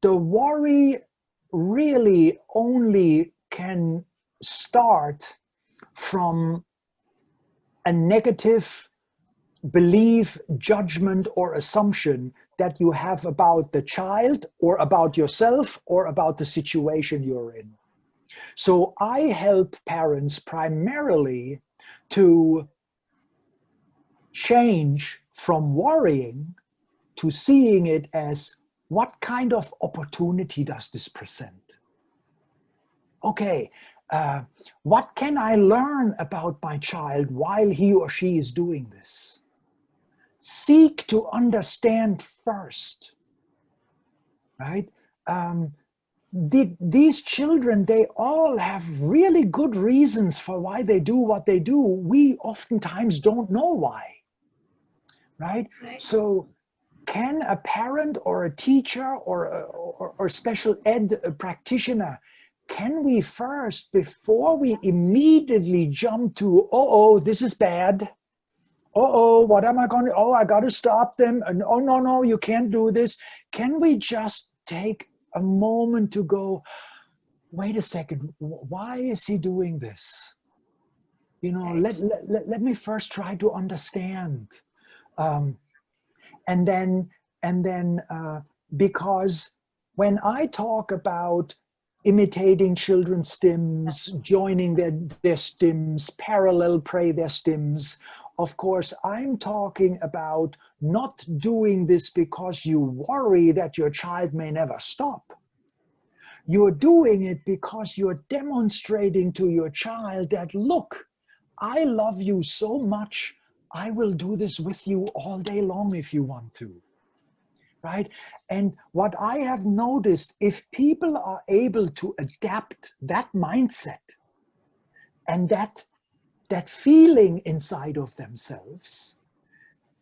the worry really only can start from a negative belief, judgment, or assumption that you have about the child or about yourself or about the situation you're in. So I help parents primarily to change from worrying to seeing it as, what kind of opportunity does this present? Okay. What can I learn about my child while he or she is doing this? Seek to understand first, right? These children, they all have really good reasons for why they do what they do. We oftentimes don't know why, right? So can a parent or a teacher or special ed practitioner, can we first, before we immediately jump to, oh, this is bad. Oh, what am I going to, I got to stop them. And oh, no, you can't do this. Can we just take a moment to go, wait a second, why is he doing this? Let me first try to understand. And then because when I talk about imitating children's stims, joining their stims, parallel play their stims, of course, I'm talking about not doing this because you worry that your child may never stop. You're doing it because you're demonstrating to your child that, look, I love you so much, I will do this with you all day long if you want to. Right? And what I have noticed, if people are able to adapt that mindset and that that feeling inside of themselves,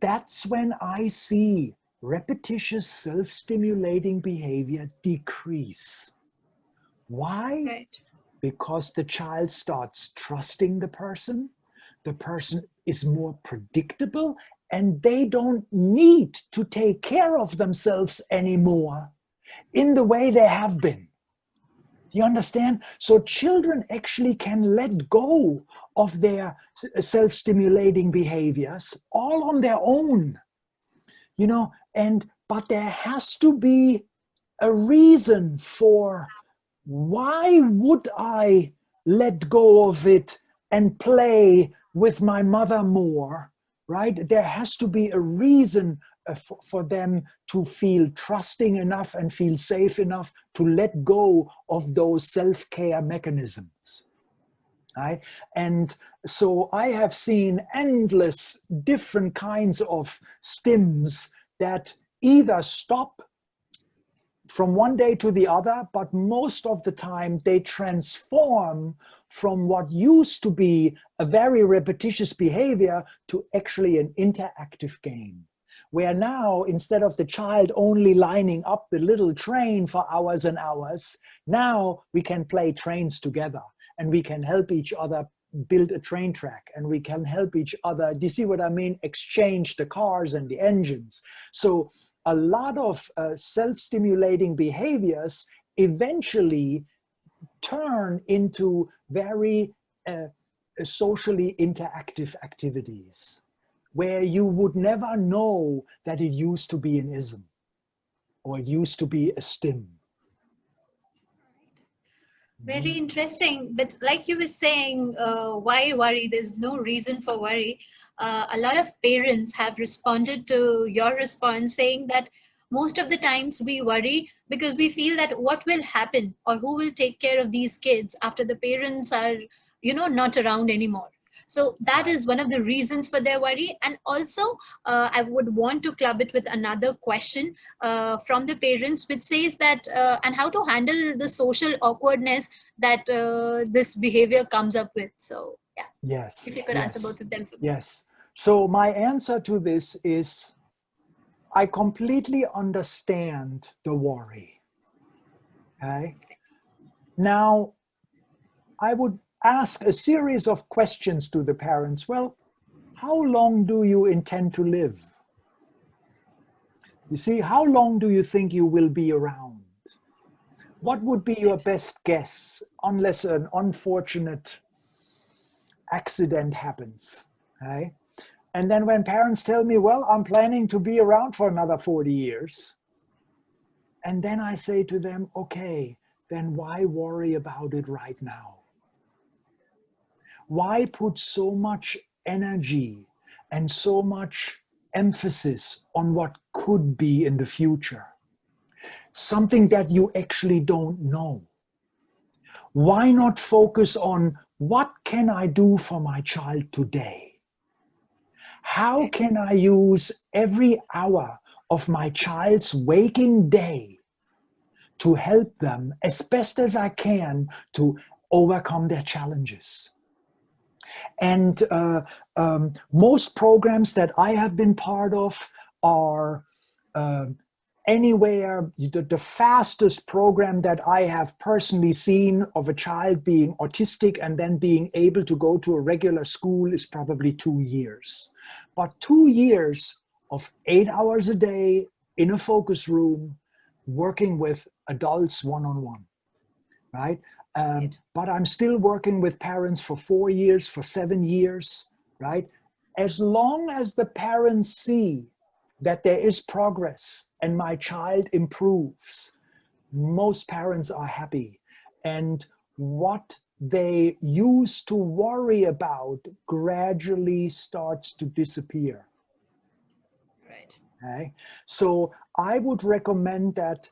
that's when I see repetitious self-stimulating behavior decrease. Why? Right. Because the child starts trusting the person is more predictable, and they don't need to take care of themselves anymore in the way they have been. You understand? So children actually can let go of their self-stimulating behaviors all on their own, you know, but there has to be a reason for why would I let go of it and play with my mother more, right? There has to be a reason for them to feel trusting enough and feel safe enough to let go of those self-care mechanisms, right? And so I have seen endless different kinds of stims that either stop from one day to the other, but most of the time they transform from what used to be a very repetitious behavior to actually an interactive game, where now, instead of the child only lining up the little train for hours and hours, now we can play trains together, and we can help each other build a train track, and we can help each other, do you see what I mean, exchange the cars and the engines. So a lot of self-stimulating behaviors eventually turn into very socially interactive activities where you would never know that it used to be an ism or it used to be a stim. Very interesting. But like you were saying, why worry? There's no reason for worry. A lot of parents have responded to your response saying that most of the times we worry because we feel that what will happen or who will take care of these kids after the parents are, not around anymore. So that is one of the reasons for their worry. And also, I would want to club it with another question from the parents, which says that, and how to handle the social awkwardness that this behavior comes up with. So, yeah. Yes. If you could answer both of them for me. Yes. So my answer to this is, I completely understand the worry. Okay. Now, I would ask a series of questions to the parents. Well, how long do you intend to live? You see, how long do you think you will be around? What would be your best guess, unless an unfortunate accident happens? Okay? And then when parents tell me, well, I'm planning to be around for another 40 years. And then I say to them, okay, then why worry about it right now? Why put so much energy and so much emphasis on what could be in the future? Something that you actually don't know. Why not focus on what can I do for my child today? How can I use every hour of my child's waking day to help them as best as I can to overcome their challenges? And most programs that I have been part of are anywhere, the fastest program that I have personally seen of a child being autistic and then being able to go to a regular school is probably 2 years. But 2 years of 8 hours a day in a focus room, working with adults one-on-one, right? But I'm still working with parents for 4 years, for 7 years, right? As long as the parents see that there is progress and my child improves, most parents are happy. And what they used to worry about gradually starts to disappear. Right. Okay? So I would recommend that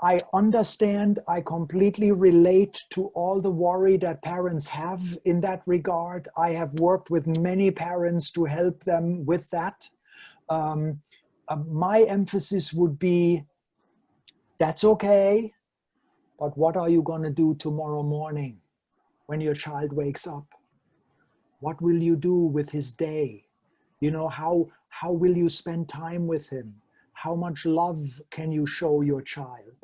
I understand, I completely relate to all the worry that parents have in that regard. I have worked with many parents to help them with that. My emphasis would be, that's okay, but what are you going to do tomorrow morning when your child wakes up? What will you do with his day? You know, how will you spend time with him? How much love can you show your child?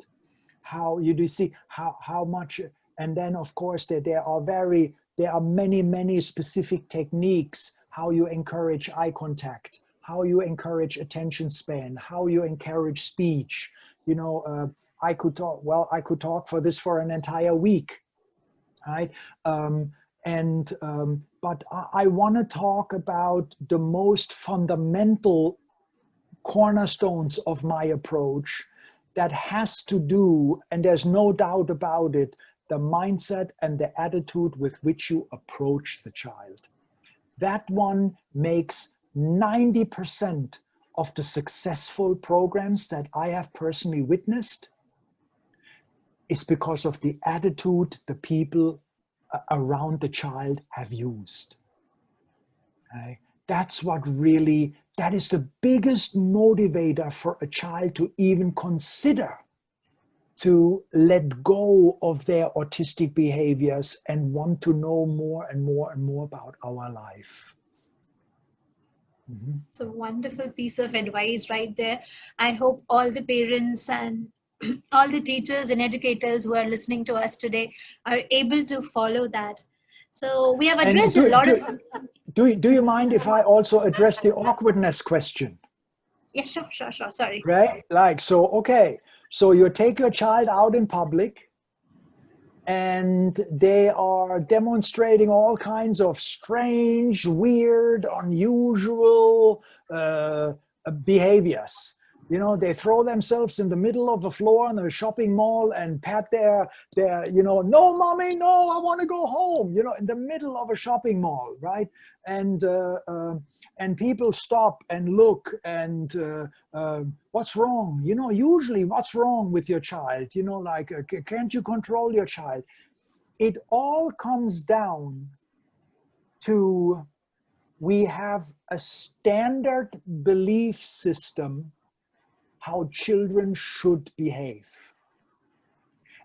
How you do see how much, and then of course there are many specific techniques, how you encourage eye contact, how you encourage attention span, how you encourage speech. You know, I could talk for this for an entire week, right? But I want to talk about the most fundamental cornerstones of my approach that has to do, and there's no doubt about it, the mindset and the attitude with which you approach the child. That one makes 90% of the successful programs that I have personally witnessed is because of the attitude the people around the child have used. Okay? That's what really, that is the biggest motivator for a child to even consider to let go of their autistic behaviors and want to know more and more and more about our life. Mm-hmm. It's a wonderful piece of advice right there. I hope all the parents and all the teachers and educators who are listening to us today are able to follow that. So we have addressed a lot of... Do you mind if I also address the awkwardness question? Yeah, sure. Sorry. Right? Like, so, okay. So you take your child out in public and they are demonstrating all kinds of strange, weird, unusual behaviors. You know, they throw themselves in the middle of the floor in a shopping mall and pat their, you know, no, mommy, no, I want to go home, you know, in the middle of a shopping mall, right? And people stop and look and what's wrong? You know, usually what's wrong with your child? You know, like, can't you control your child? It all comes down to, we have a standard belief system how children should behave.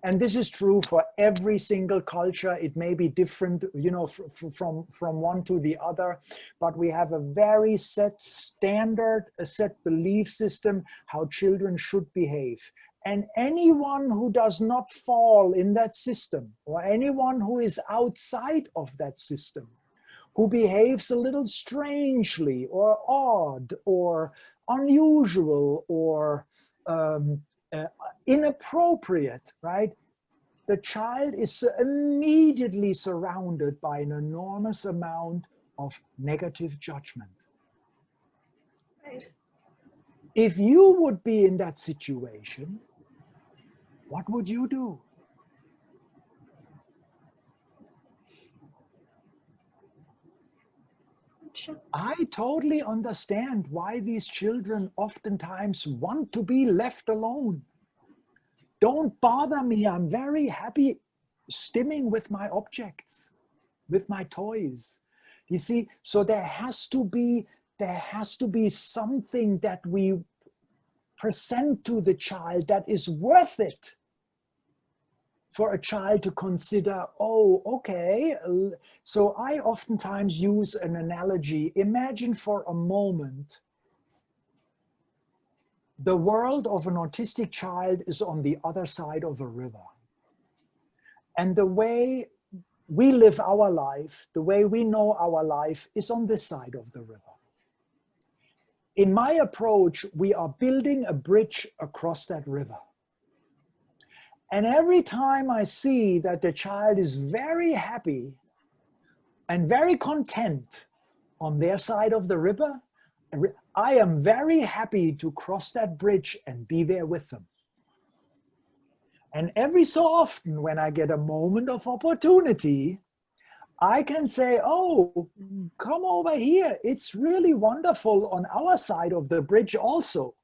And this is true for every single culture. It may be different, you know, from one to the other, but we have a very set standard, a set belief system how children should behave. And anyone who does not fall in that system, or anyone who is outside of that system, who behaves a little strangely or odd or unusual or inappropriate, right? The child is immediately surrounded by an enormous amount of negative judgment. Right. If you would be in that situation, what would you do? Sure. I totally understand why these children oftentimes want to be left alone. Don't bother me. I'm very happy stimming with my objects, with my toys. You see, so there has to be something that we present to the child that is worth it for a child to consider, oh, okay. So I oftentimes use an analogy. Imagine for a moment the world of an autistic child is on the other side of a river. And the way we live our life, the way we know our life is on this side of the river. In my approach, we are building a bridge across that river. And every time I see that the child is very happy and very content on their side of the river, I am very happy to cross that bridge and be there with them. And every so often, when I get a moment of opportunity, I can say, oh, come over here. It's really wonderful on our side of the bridge also.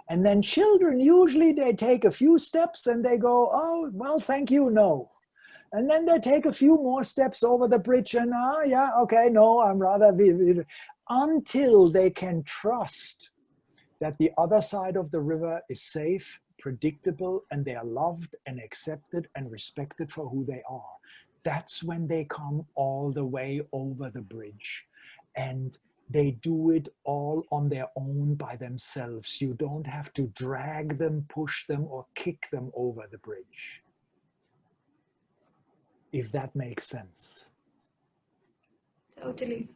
And then children, usually they take a few steps and they go, oh, well, thank you, no. And then they take a few more steps over the bridge and, yeah, okay, no, I'm rather, until they can trust that the other side of the river is safe, predictable, and they are loved and accepted and respected for who they are. that's when they come all the way over the bridge. And they do it all on their own by themselves. You don't have to drag them, push them, or kick them over the bridge. If that makes sense. Totally.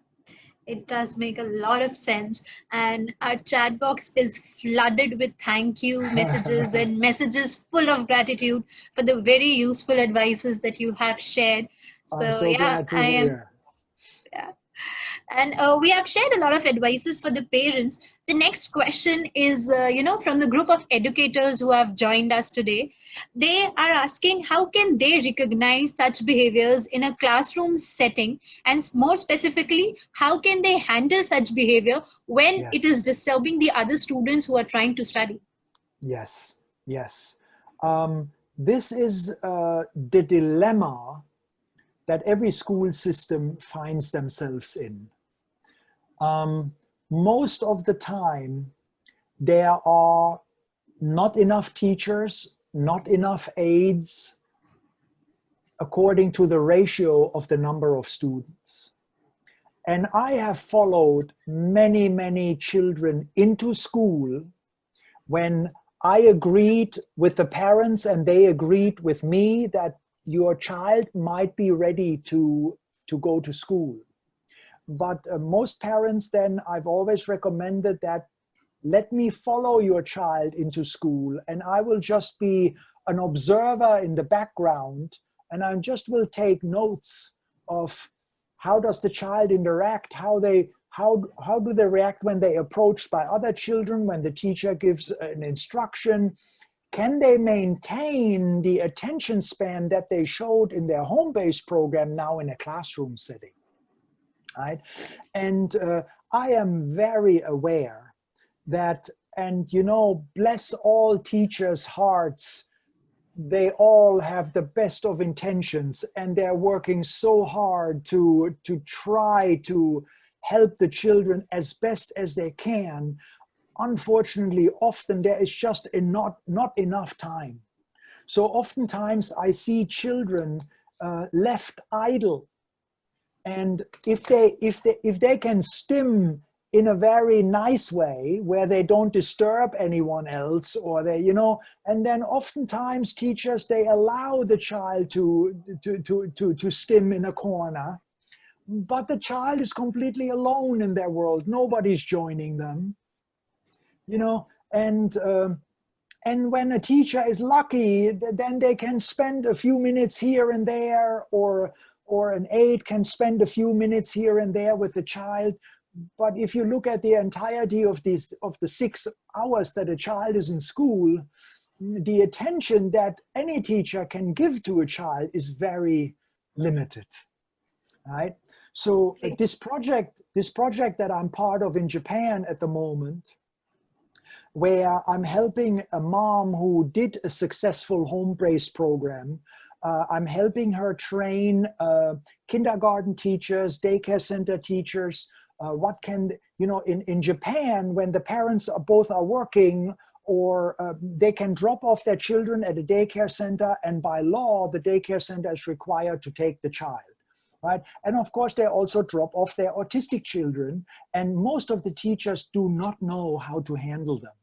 It does make a lot of sense. And our chat box is flooded with thank you messages and messages full of gratitude for the very useful advices that you have shared. So, I'm so glad to hear. Yeah. And we have shared a lot of advices for the parents. The next question is, from the group of educators who have joined us today. They are asking, how can they recognize such behaviors in a classroom setting? And more specifically, how can they handle such behavior when it is disturbing the other students who are trying to study? Yes, yes. This is the dilemma that every school system finds themselves in. Most of the time, there are not enough teachers, not enough aides, according to the ratio of the number of students. And I have followed many, many children into school when I agreed with the parents and they agreed with me that your child might be ready to go to school. But most parents then, I've always recommended that let me follow your child into school and I will just be an observer in the background and I just will take notes of how does the child interact, how do they react when they're approached by other children, when the teacher gives an instruction. Can they maintain the attention span that they showed in their home-based program now in a classroom setting? Right? And I am very aware that, and bless all teachers' hearts, they all have the best of intentions and they're working so hard to try to help the children as best as they can. Unfortunately, often there is just not enough time. So oftentimes I see children left idle. And if they can stim in a very nice way where they don't disturb anyone else, or they, and then oftentimes teachers, they allow the child to stim in a corner, but the child is completely alone in their world. Nobody's joining them, and when a teacher is lucky, then they can spend a few minutes here and there, or an aide can spend a few minutes here and there with the child. But if you look at the entirety of the 6 hours that a child is in school, the attention that any teacher can give to a child is very limited, right? So this project that I'm part of in Japan at the moment, where I'm helping a mom who did a successful home-based program. I'm helping her train kindergarten teachers, daycare center teachers. In Japan, when the parents both are working, or they can drop off their children at a daycare center, and by law, the daycare center is required to take the child. Right? And of course, they also drop off their autistic children, and most of the teachers do not know how to handle them.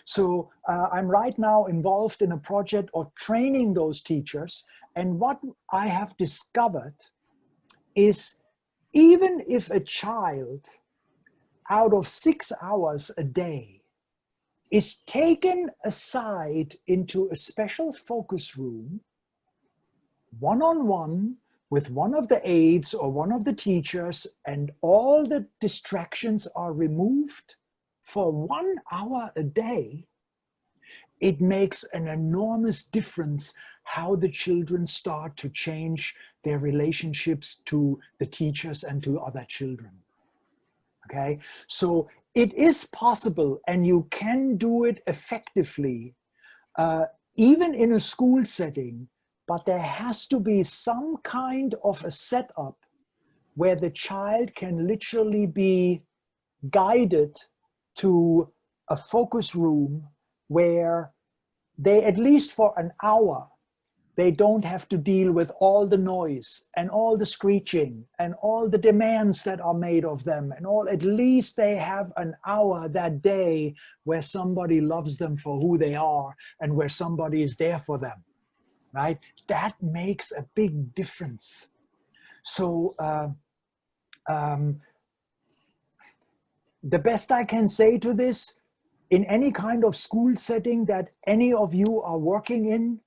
So I'm right now involved in a project of training those teachers. And what I have discovered is, even if a child out of 6 hours a day is taken aside into a special focus room, one-on-one with one of the aides or one of the teachers, and all the distractions are removed for 1 hour a day, it makes an enormous difference how the children start to change their relationships to the teachers and to other children. Okay, so it is possible, and you can do it effectively, even in a school setting, but there has to be some kind of a setup where the child can literally be guided to a focus room where they, at least for an hour, They don't have to deal with all the noise and all the screeching and all the demands that are made of them, and all. At least they have an hour that day where somebody loves them for who they are and where somebody is there for them, right? That makes a big difference. So the best I can say to this, in any kind of school setting that any of you are working in,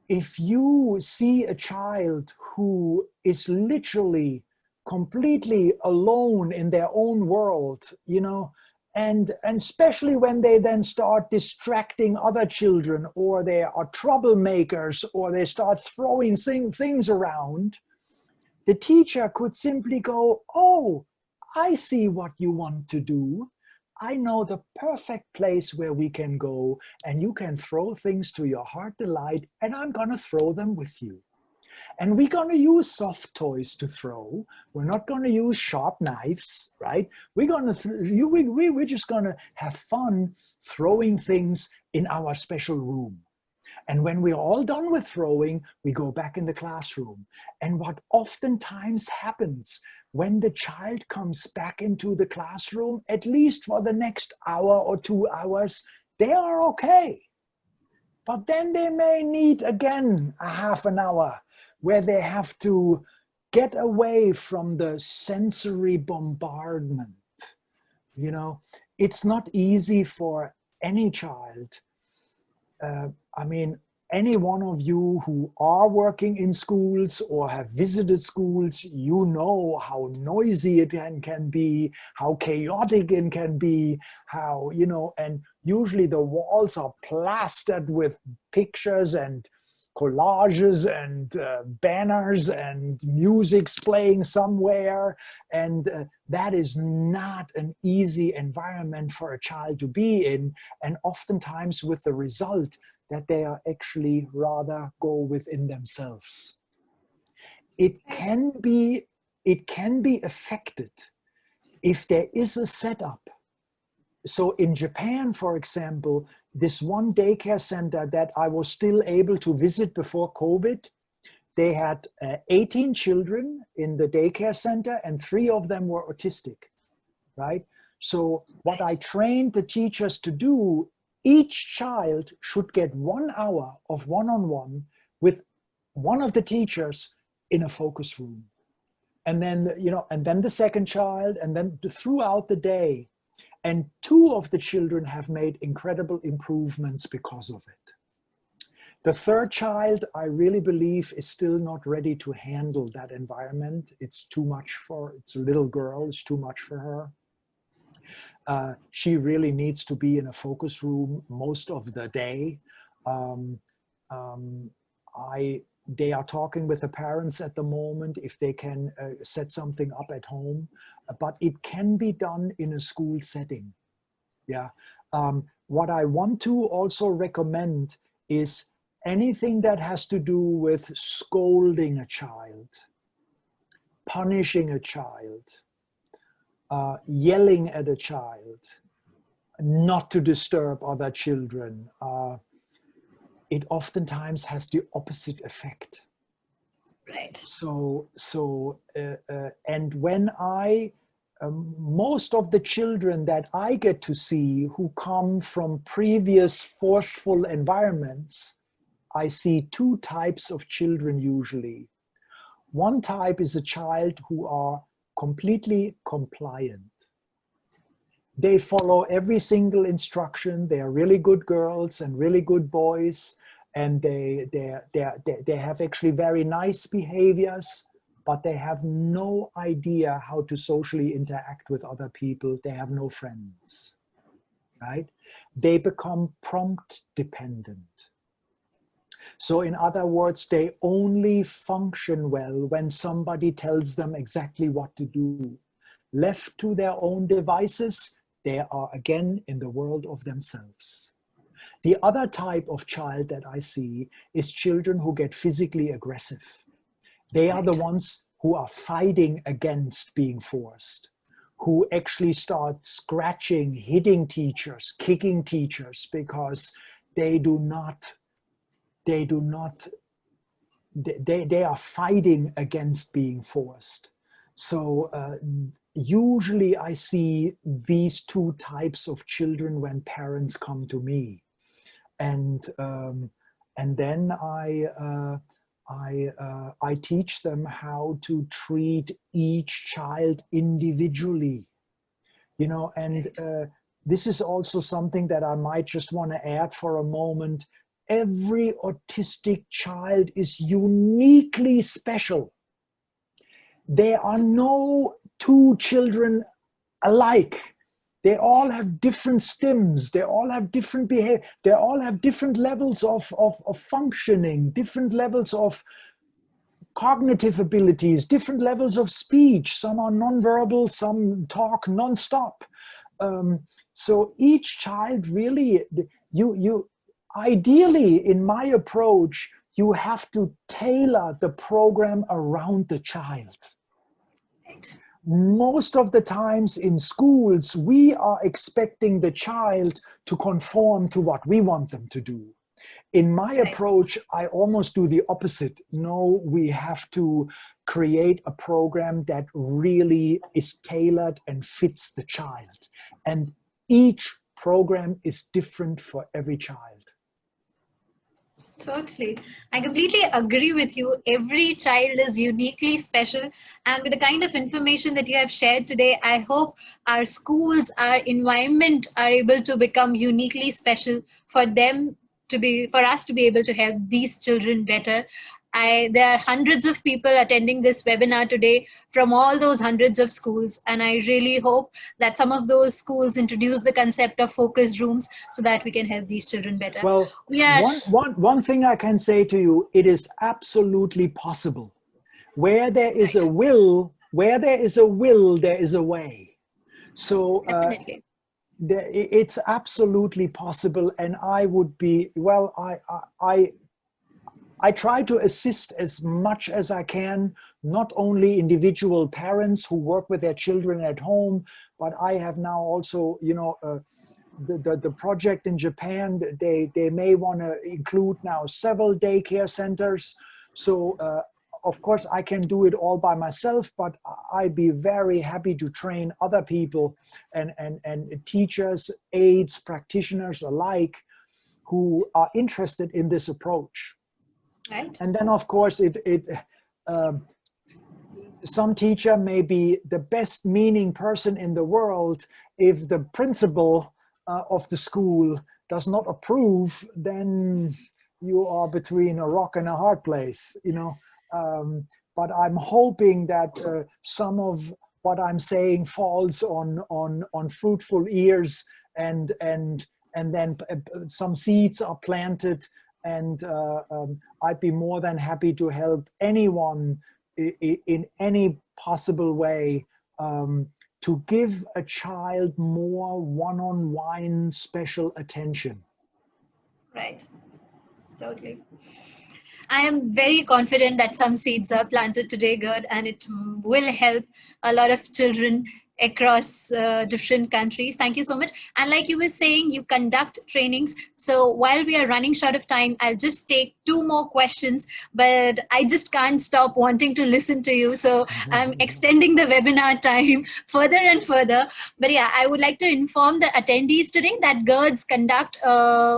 if you see a child who is literally completely alone in their own world, you know, and especially when they then start distracting other children, or they are troublemakers, or they start throwing things around, the teacher could simply go, oh, I see what you want to do. I know the perfect place where we can go, and you can throw things to your heart delight, and I'm going to throw them with you. And we're going to use soft toys to throw. We're not going to use sharp knives, right? We're just going to have fun throwing things in our special room. And when we're all done with throwing, we go back in the classroom. And what oftentimes happens when the child comes back into the classroom, at least for the next hour or 2 hours, they are okay. But then they may need again a half an hour where they have to get away from the sensory bombardment. You know, it's not easy for any child. I mean, any one of you who are working in schools or have visited schools, you know how noisy it can be, how chaotic it can be, how, you know, and usually the walls are plastered with pictures and collages and banners and music's playing somewhere. And that is not an easy environment for a child to be in. And oftentimes with the result that they are actually rather go within themselves. It can be affected if there is a setup. So in Japan, for example, this one daycare center that I was still able to visit before COVID, they had 18 children in the daycare center, and 3 of them were autistic, right? So what I trained the teachers to do, each child should get 1 hour of one-on-one with one of the teachers in a focus room. And then, you know, and then the second child, and then throughout the day. And 2 of the children have made incredible improvements because of it. The third child, I really believe, is still not ready to handle that environment. It's too much for, it's a little girl, it's too much for her. She really needs to be in a focus room most of the day. They are talking with the parents at the moment if they can set something up at home, but it can be done in a school setting. Yeah. What I want to also recommend is anything that has to do with scolding a child, punishing a child, yelling at a child, not to disturb other children. It oftentimes has the opposite effect. Right. And when most of the children that I get to see who come from previous forceful environments, I see 2 types of children usually. One type is a child who are completely compliant. They follow every single instruction. They are really good girls and really good boys. And they have actually very nice behaviors, but they have no idea how to socially interact with other people. They have no friends, right? They become prompt dependent. So in other words, they only function well when somebody tells them exactly what to do. Left to their own devices, they are again in the world of themselves. The other type of child that I see is children who get physically aggressive. They are the ones who are fighting against being forced, who actually start scratching, hitting teachers, kicking teachers, because they do not they are fighting against being forced. So usually I see these two types of children when parents come to me, and then I teach them how to treat each child individually, you know, and this is also something that I might just want to add for a moment. Every autistic child is uniquely special. There are no two children alike. They all have different stims. They all have different behavior. They all have different levels of functioning, different levels of cognitive abilities, different levels of speech. Some are nonverbal, some talk nonstop. So each child really, ideally, in my approach, you have to tailor the program around the child. Right. Most of the times in schools, we are expecting the child to conform to what we want them to do. In my approach, I almost do the opposite. No, we have to create a program that really is tailored and fits the child. And each program is different for every child. Totally. I completely agree with you. Every child is uniquely special. And with the kind of information that you have shared today, I hope our schools, our environment are able to become uniquely special for them to be, for us to be able to help these children better. There are hundreds of people attending this webinar today from all those hundreds of schools. And I really hope that some of those schools introduce the concept of focus rooms so that we can help these children better. Well, one thing I can say to you, it is absolutely possible. Where there is a will, there is a way. So it's absolutely possible. And I would be, well, I try to assist as much as I can, not only individual parents who work with their children at home, but I have now also, you know, the project in Japan, they may want to include now several daycare centers. So of course I can do it all by myself, but I'd be very happy to train other people and teachers, aides, practitioners alike who are interested in this approach. Right. And then, of course, some teacher may be the best meaning person in the world. If the principal of the school does not approve, then you are between a rock and a hard place, you know. But I'm hoping that some of what I'm saying falls on fruitful ears, and then some seeds are planted. And I'd be more than happy to help anyone in any possible way to give a child more one-on-one special attention. Right. Totally. I am very confident that some seeds are planted today, Gerd, and it will help a lot of children across different countries. Thank you so much. And like you were saying, you conduct trainings. So while we are running short of time, I'll just take 2 more questions, but I just can't stop wanting to listen to you. So I'm extending the webinar time further and further. But yeah, I would like to inform the attendees today that Gerds conduct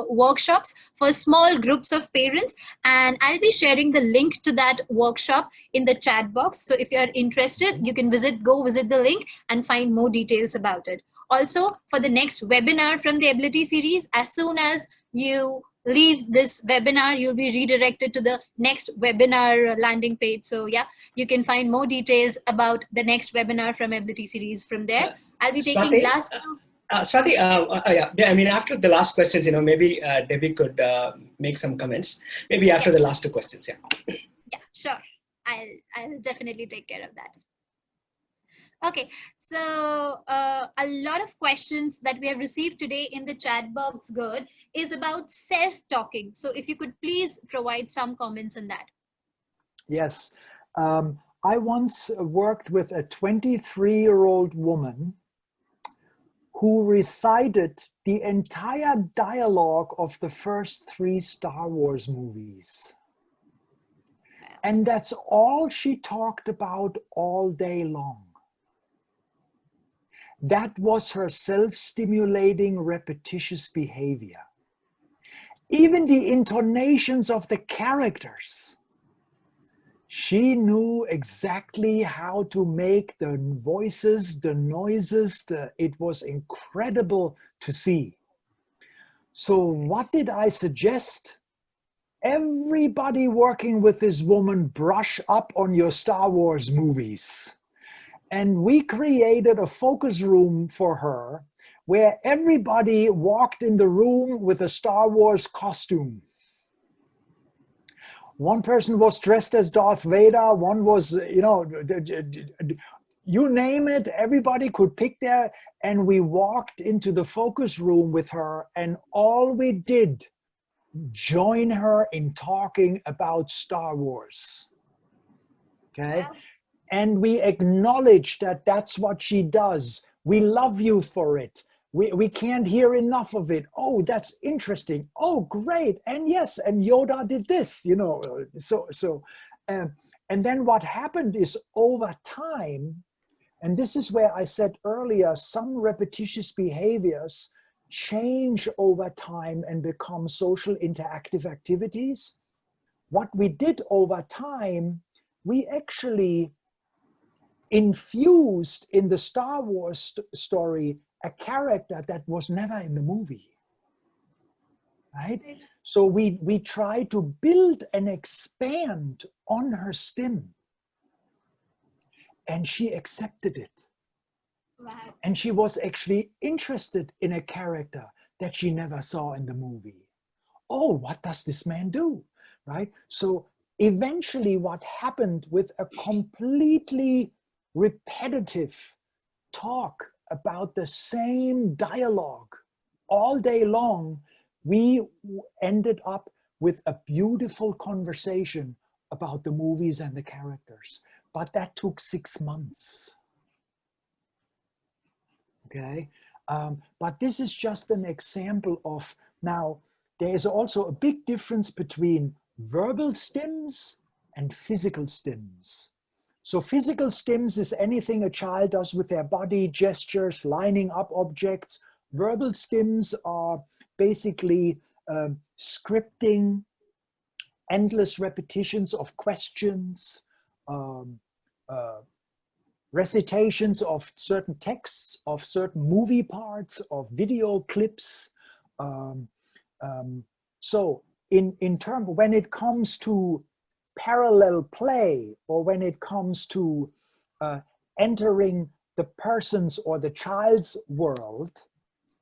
workshops for small groups of parents, and I'll be sharing the link to that workshop in the chat box. So if you're interested, you can go visit the link and find more details about it. Also, for the next webinar from the Eblity series, as soon as you leave this webinar, you'll be redirected to the next webinar landing page. So yeah, you can find more details about the next webinar from Eblity series from there. I'll be taking Swati, last 2. Swati, yeah, I mean, after the last questions, you know, maybe Debbie could make some comments. Maybe after the last 2 questions, yeah. Yeah, sure. I'll definitely take care of that. Okay, so a lot of questions that we have received today in the chat box, Gerd, is about self-talking. So if you could please provide some comments on that. Yes. I once worked with a 23-year-old woman who recited the entire dialogue of the first 3 Star Wars movies. And that's all she talked about all day long. That was her self-stimulating, repetitious behavior. Even the intonations of the characters. She knew exactly how to make the voices, the noises. It was incredible to see. So what did I suggest? Everybody working with this woman, brush up on your Star Wars movies. And we created a focus room for her where everybody walked in the room with a Star Wars costume. One person was dressed as Darth Vader, one was, you know, you name it, everybody could pick there. And we walked into the focus room with her, and all we did, join her in talking about Star Wars. Okay? Wow. And we acknowledge that that's what she does. We love you for it. We can't hear enough of it. Oh, that's interesting. Oh, great. And yes, and Yoda did this, you know. And then what happened is, over time, and this is where I said earlier, some repetitious behaviors change over time and become social interactive activities. What we did over time, we actually infused in the Star Wars story a character that was never in the movie, right? So we try to build and expand on her stim, and she accepted it. Wow. And she was actually interested in a character that she never saw in the movie. Oh, what does this man do, right? So eventually what happened with a completely repetitive talk about the same dialogue all day long, we ended up with a beautiful conversation about the movies and the characters. But that took 6 months. Okay, but this is just an example of, now there is also a big difference between verbal stims and physical stims. So physical stims is anything a child does with their body, gestures, lining up objects. Verbal stims are basically scripting, endless repetitions of questions, recitations of certain texts, of certain movie parts, of video clips. So in terms, when it comes to parallel play, or when it comes to entering the person's or the child's world,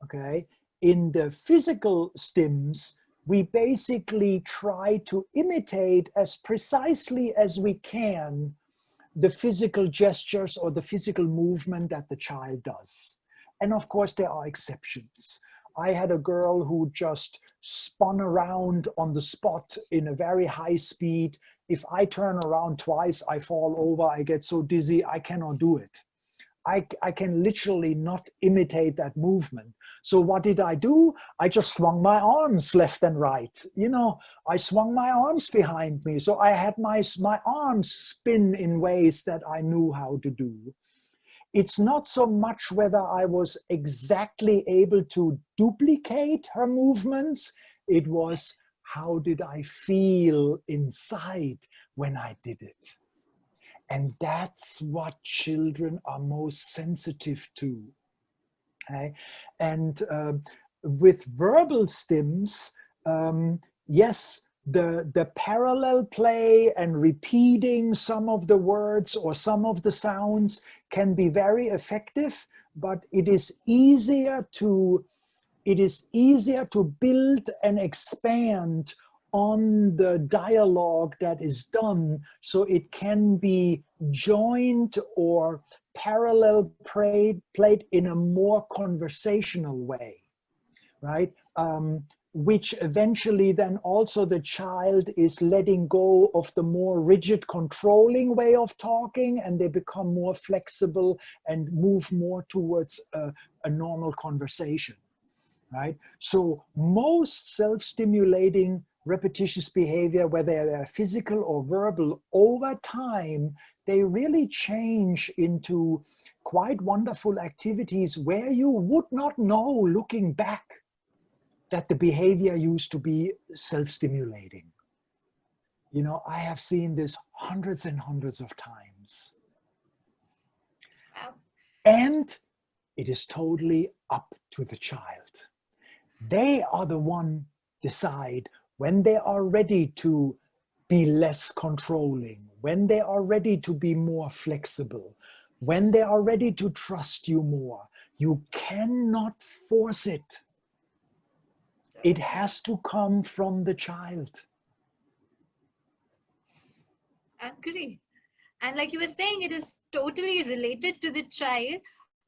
okay, in the physical stims, we basically try to imitate as precisely as we can the physical gestures or the physical movement that the child does. And of course, there are exceptions. I had a girl who just spun around on the spot in a very high speed. If I turn around twice, I fall over, I get so dizzy, I cannot do it. I can literally not imitate that movement. So what did I do? I just swung my arms left and right. You know, I swung my arms behind me. So I had my arms spin in ways that I knew how to do. It's not so much whether I was exactly able to duplicate her movements. It was, how did I feel inside when I did it? And that's what children are most sensitive to. Okay? And with verbal stims, yes, the parallel play and repeating some of the words or some of the sounds can be very effective, but it is easier to build and expand on the dialogue that is done, so it can be joined or parallel played in a more conversational way, right? Which eventually then also the child is letting go of the more rigid controlling way of talking, and they become more flexible and move more towards a normal conversation. Right? So most self-stimulating repetitious behavior, whether they're physical or verbal, over time, they really change into quite wonderful activities where you would not know, looking back, that the behavior used to be self-stimulating. You know, I have seen this hundreds and hundreds of times. Wow. And it is totally up to the child. They are the one decide when they are ready to be less controlling, when they are ready to be more flexible, when they are ready to trust you more. You cannot force it. It has to come from the child. Agree. And like you were saying, it is totally related to the child.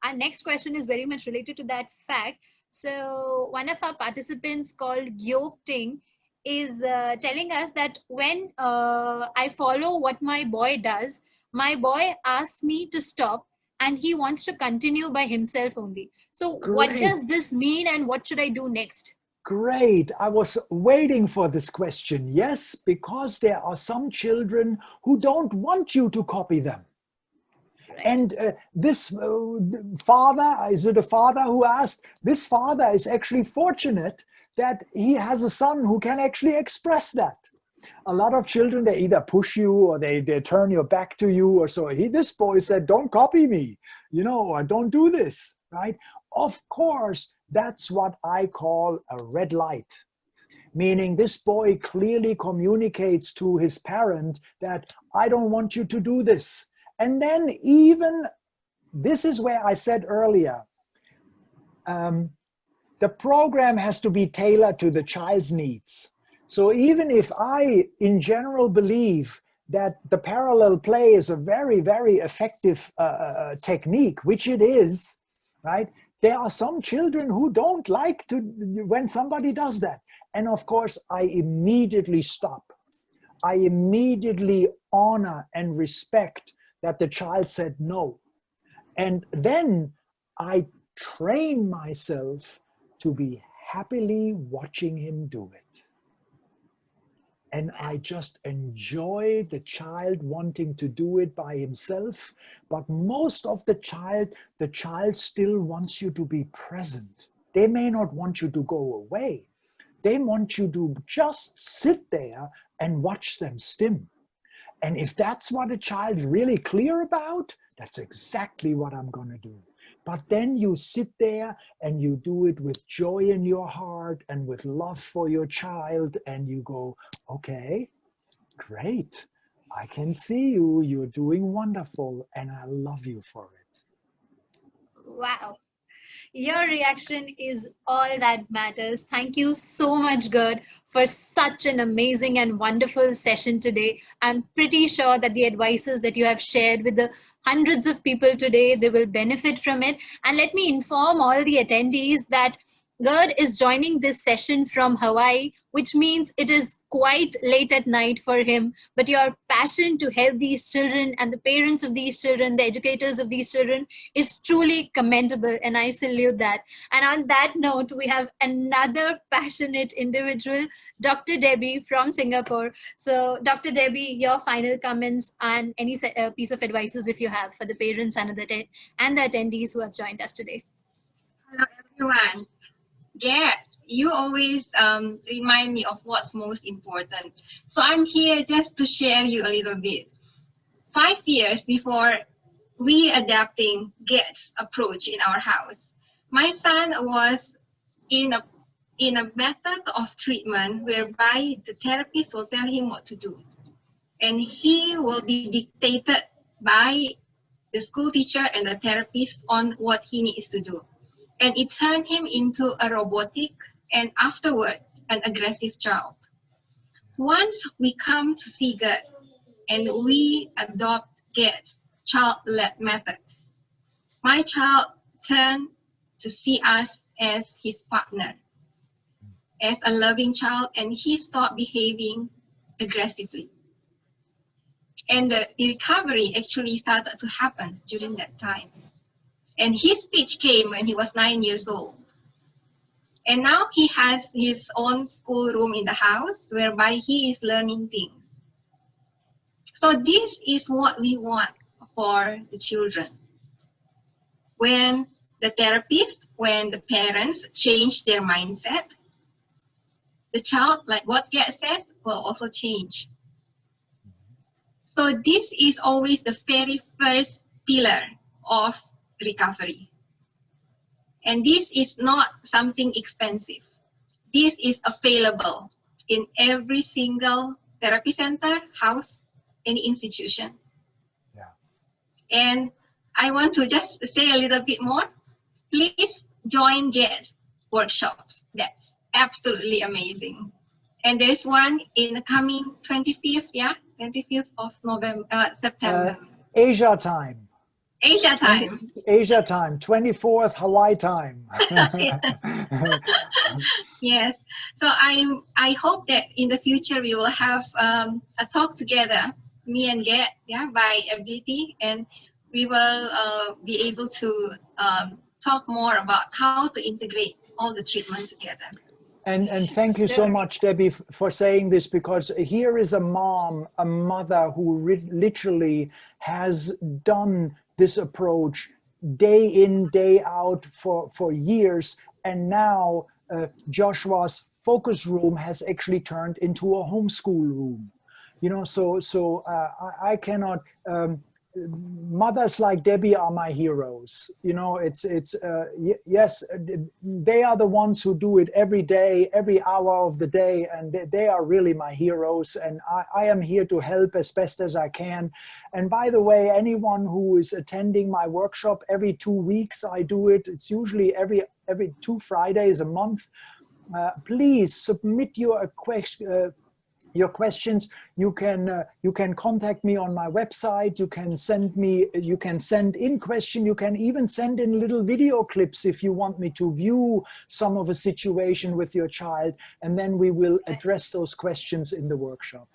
Our next question is very much related to that fact. So one of our participants called Gyokting is telling us that when I follow what my boy does, my boy asks me to stop and he wants to continue by himself only. So what Great. does this mean and what should I do next? Great. I was waiting for this question. Yes, because there are some children who don't want you to copy them. Right. And this father, is it a father who asked? This father is actually fortunate that he has a son who can actually express that. A lot of children, they either push you or they turn your back to you or so. This boy said, don't copy me, you know, or don't do this, right? Of course, that's what I call a red light. Meaning this boy clearly communicates to his parent that I don't want you to do this. And then even, this is where I said earlier, the program has to be tailored to the child's needs. So even if I, in general, believe that the parallel play is a very, very effective technique, which it is, right? There are some children who don't like to when somebody does that. And of course, I immediately stop. I immediately honor and respect that the child said no. And then I train myself to be happily watching him do it. And I just enjoy the child wanting to do it by himself. But most of the child still wants you to be present. They may not want you to go away. They want you to just sit there and watch them stim. And if that's what a child's really clear about, that's exactly what I'm going to do. But then you sit there and you do it with joy in your heart and with love for your child, and you go, okay, great. I can see you. You're doing wonderful, and I love you for it. Wow. Your reaction is all that matters. Thank you so much, Gerd, for such an amazing and wonderful session today. I'm pretty sure that the advices that you have shared with the hundreds of people today, they will benefit from it. And let me inform all the attendees that Gerd is joining this session from Hawaii, which means it is quite late at night for him. But your passion to help these children and the parents of these children, the educators of these children, is truly commendable, and I salute that. And on that note, we have another passionate individual, Dr. Debbie from Singapore. So, Dr. Debbie, your final comments and any piece of advices if you have for the parents and the attendees who have joined us today. Hello, everyone. Gerd, you always remind me of what's most important. So I'm here just to share you a little bit. 5 years before we adapting Gerd's approach in our house, my son was in a method of treatment whereby the therapist will tell him what to do. And he will be dictated by the school teacher and the therapist on what he needs to do. And it turned him into a robotic and afterward an aggressive child. Once we come to see Gerd and we adopt Gerd's child-led method, my child turned to see us as his partner, as a loving child, and he stopped behaving aggressively. And the recovery actually started to happen during that time. And his speech came when he was 9 years old. And now he has his own schoolroom in the house whereby he is learning things. So this is what we want for the children. When the therapist, when the parents change their mindset, the child, like what Gerd says, will also change. So this is always the very first pillar of recovery. And this is not something expensive. This is available in every single therapy center, house, any institution. Yeah. And I want to just say a little bit more. Please join Gerd's workshops. That's absolutely amazing. And there's one in the coming 25th, yeah? 25th of September. Asia time. Asia time. Asia time, 24th Hawaii time. Yes. So I hope that in the future we will have a talk together, me and Gerd, yeah, by Eblity, and we will be able to talk more about how to integrate all the treatment together. And thank you so much, Debbie, for saying this, because here is a mother who literally has done this approach day in, day out for years. And now Joshua's focus room has actually turned into a homeschool room. You know, so I cannot, mothers like Debbie are my heroes. You know, yes, they are the ones who do it every day, every hour of the day, and they are really my heroes. And I am here to help as best as I can. And by the way, anyone who is attending my workshop every 2 weeks, I do it. It's usually every 2 Fridays a month. Please submit your questions. You can contact me on my website. You can send in questions. You can even send in little video clips if you want me to view some of a situation with your child, and then we will address those questions in the workshop.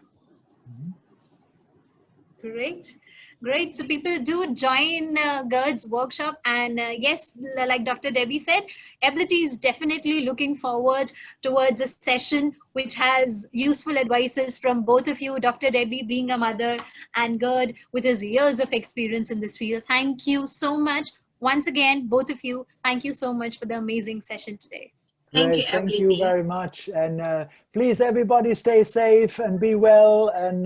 Great. Great. So people do join Gerd's workshop. And yes, like Dr. Debbie said, Eblity is definitely looking forward towards a session which has useful advices from both of you, Dr. Debbie being a mother and Gerd with his years of experience in this field. Thank you so much. Once again, both of you, thank you so much for the amazing session today. Great, thank you very much. And please, everybody, stay safe and be well. And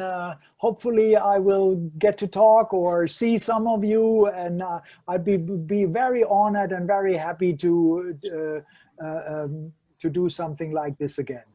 hopefully I will get to talk or see some of you. And I'd be very honored and very happy to do something like this again.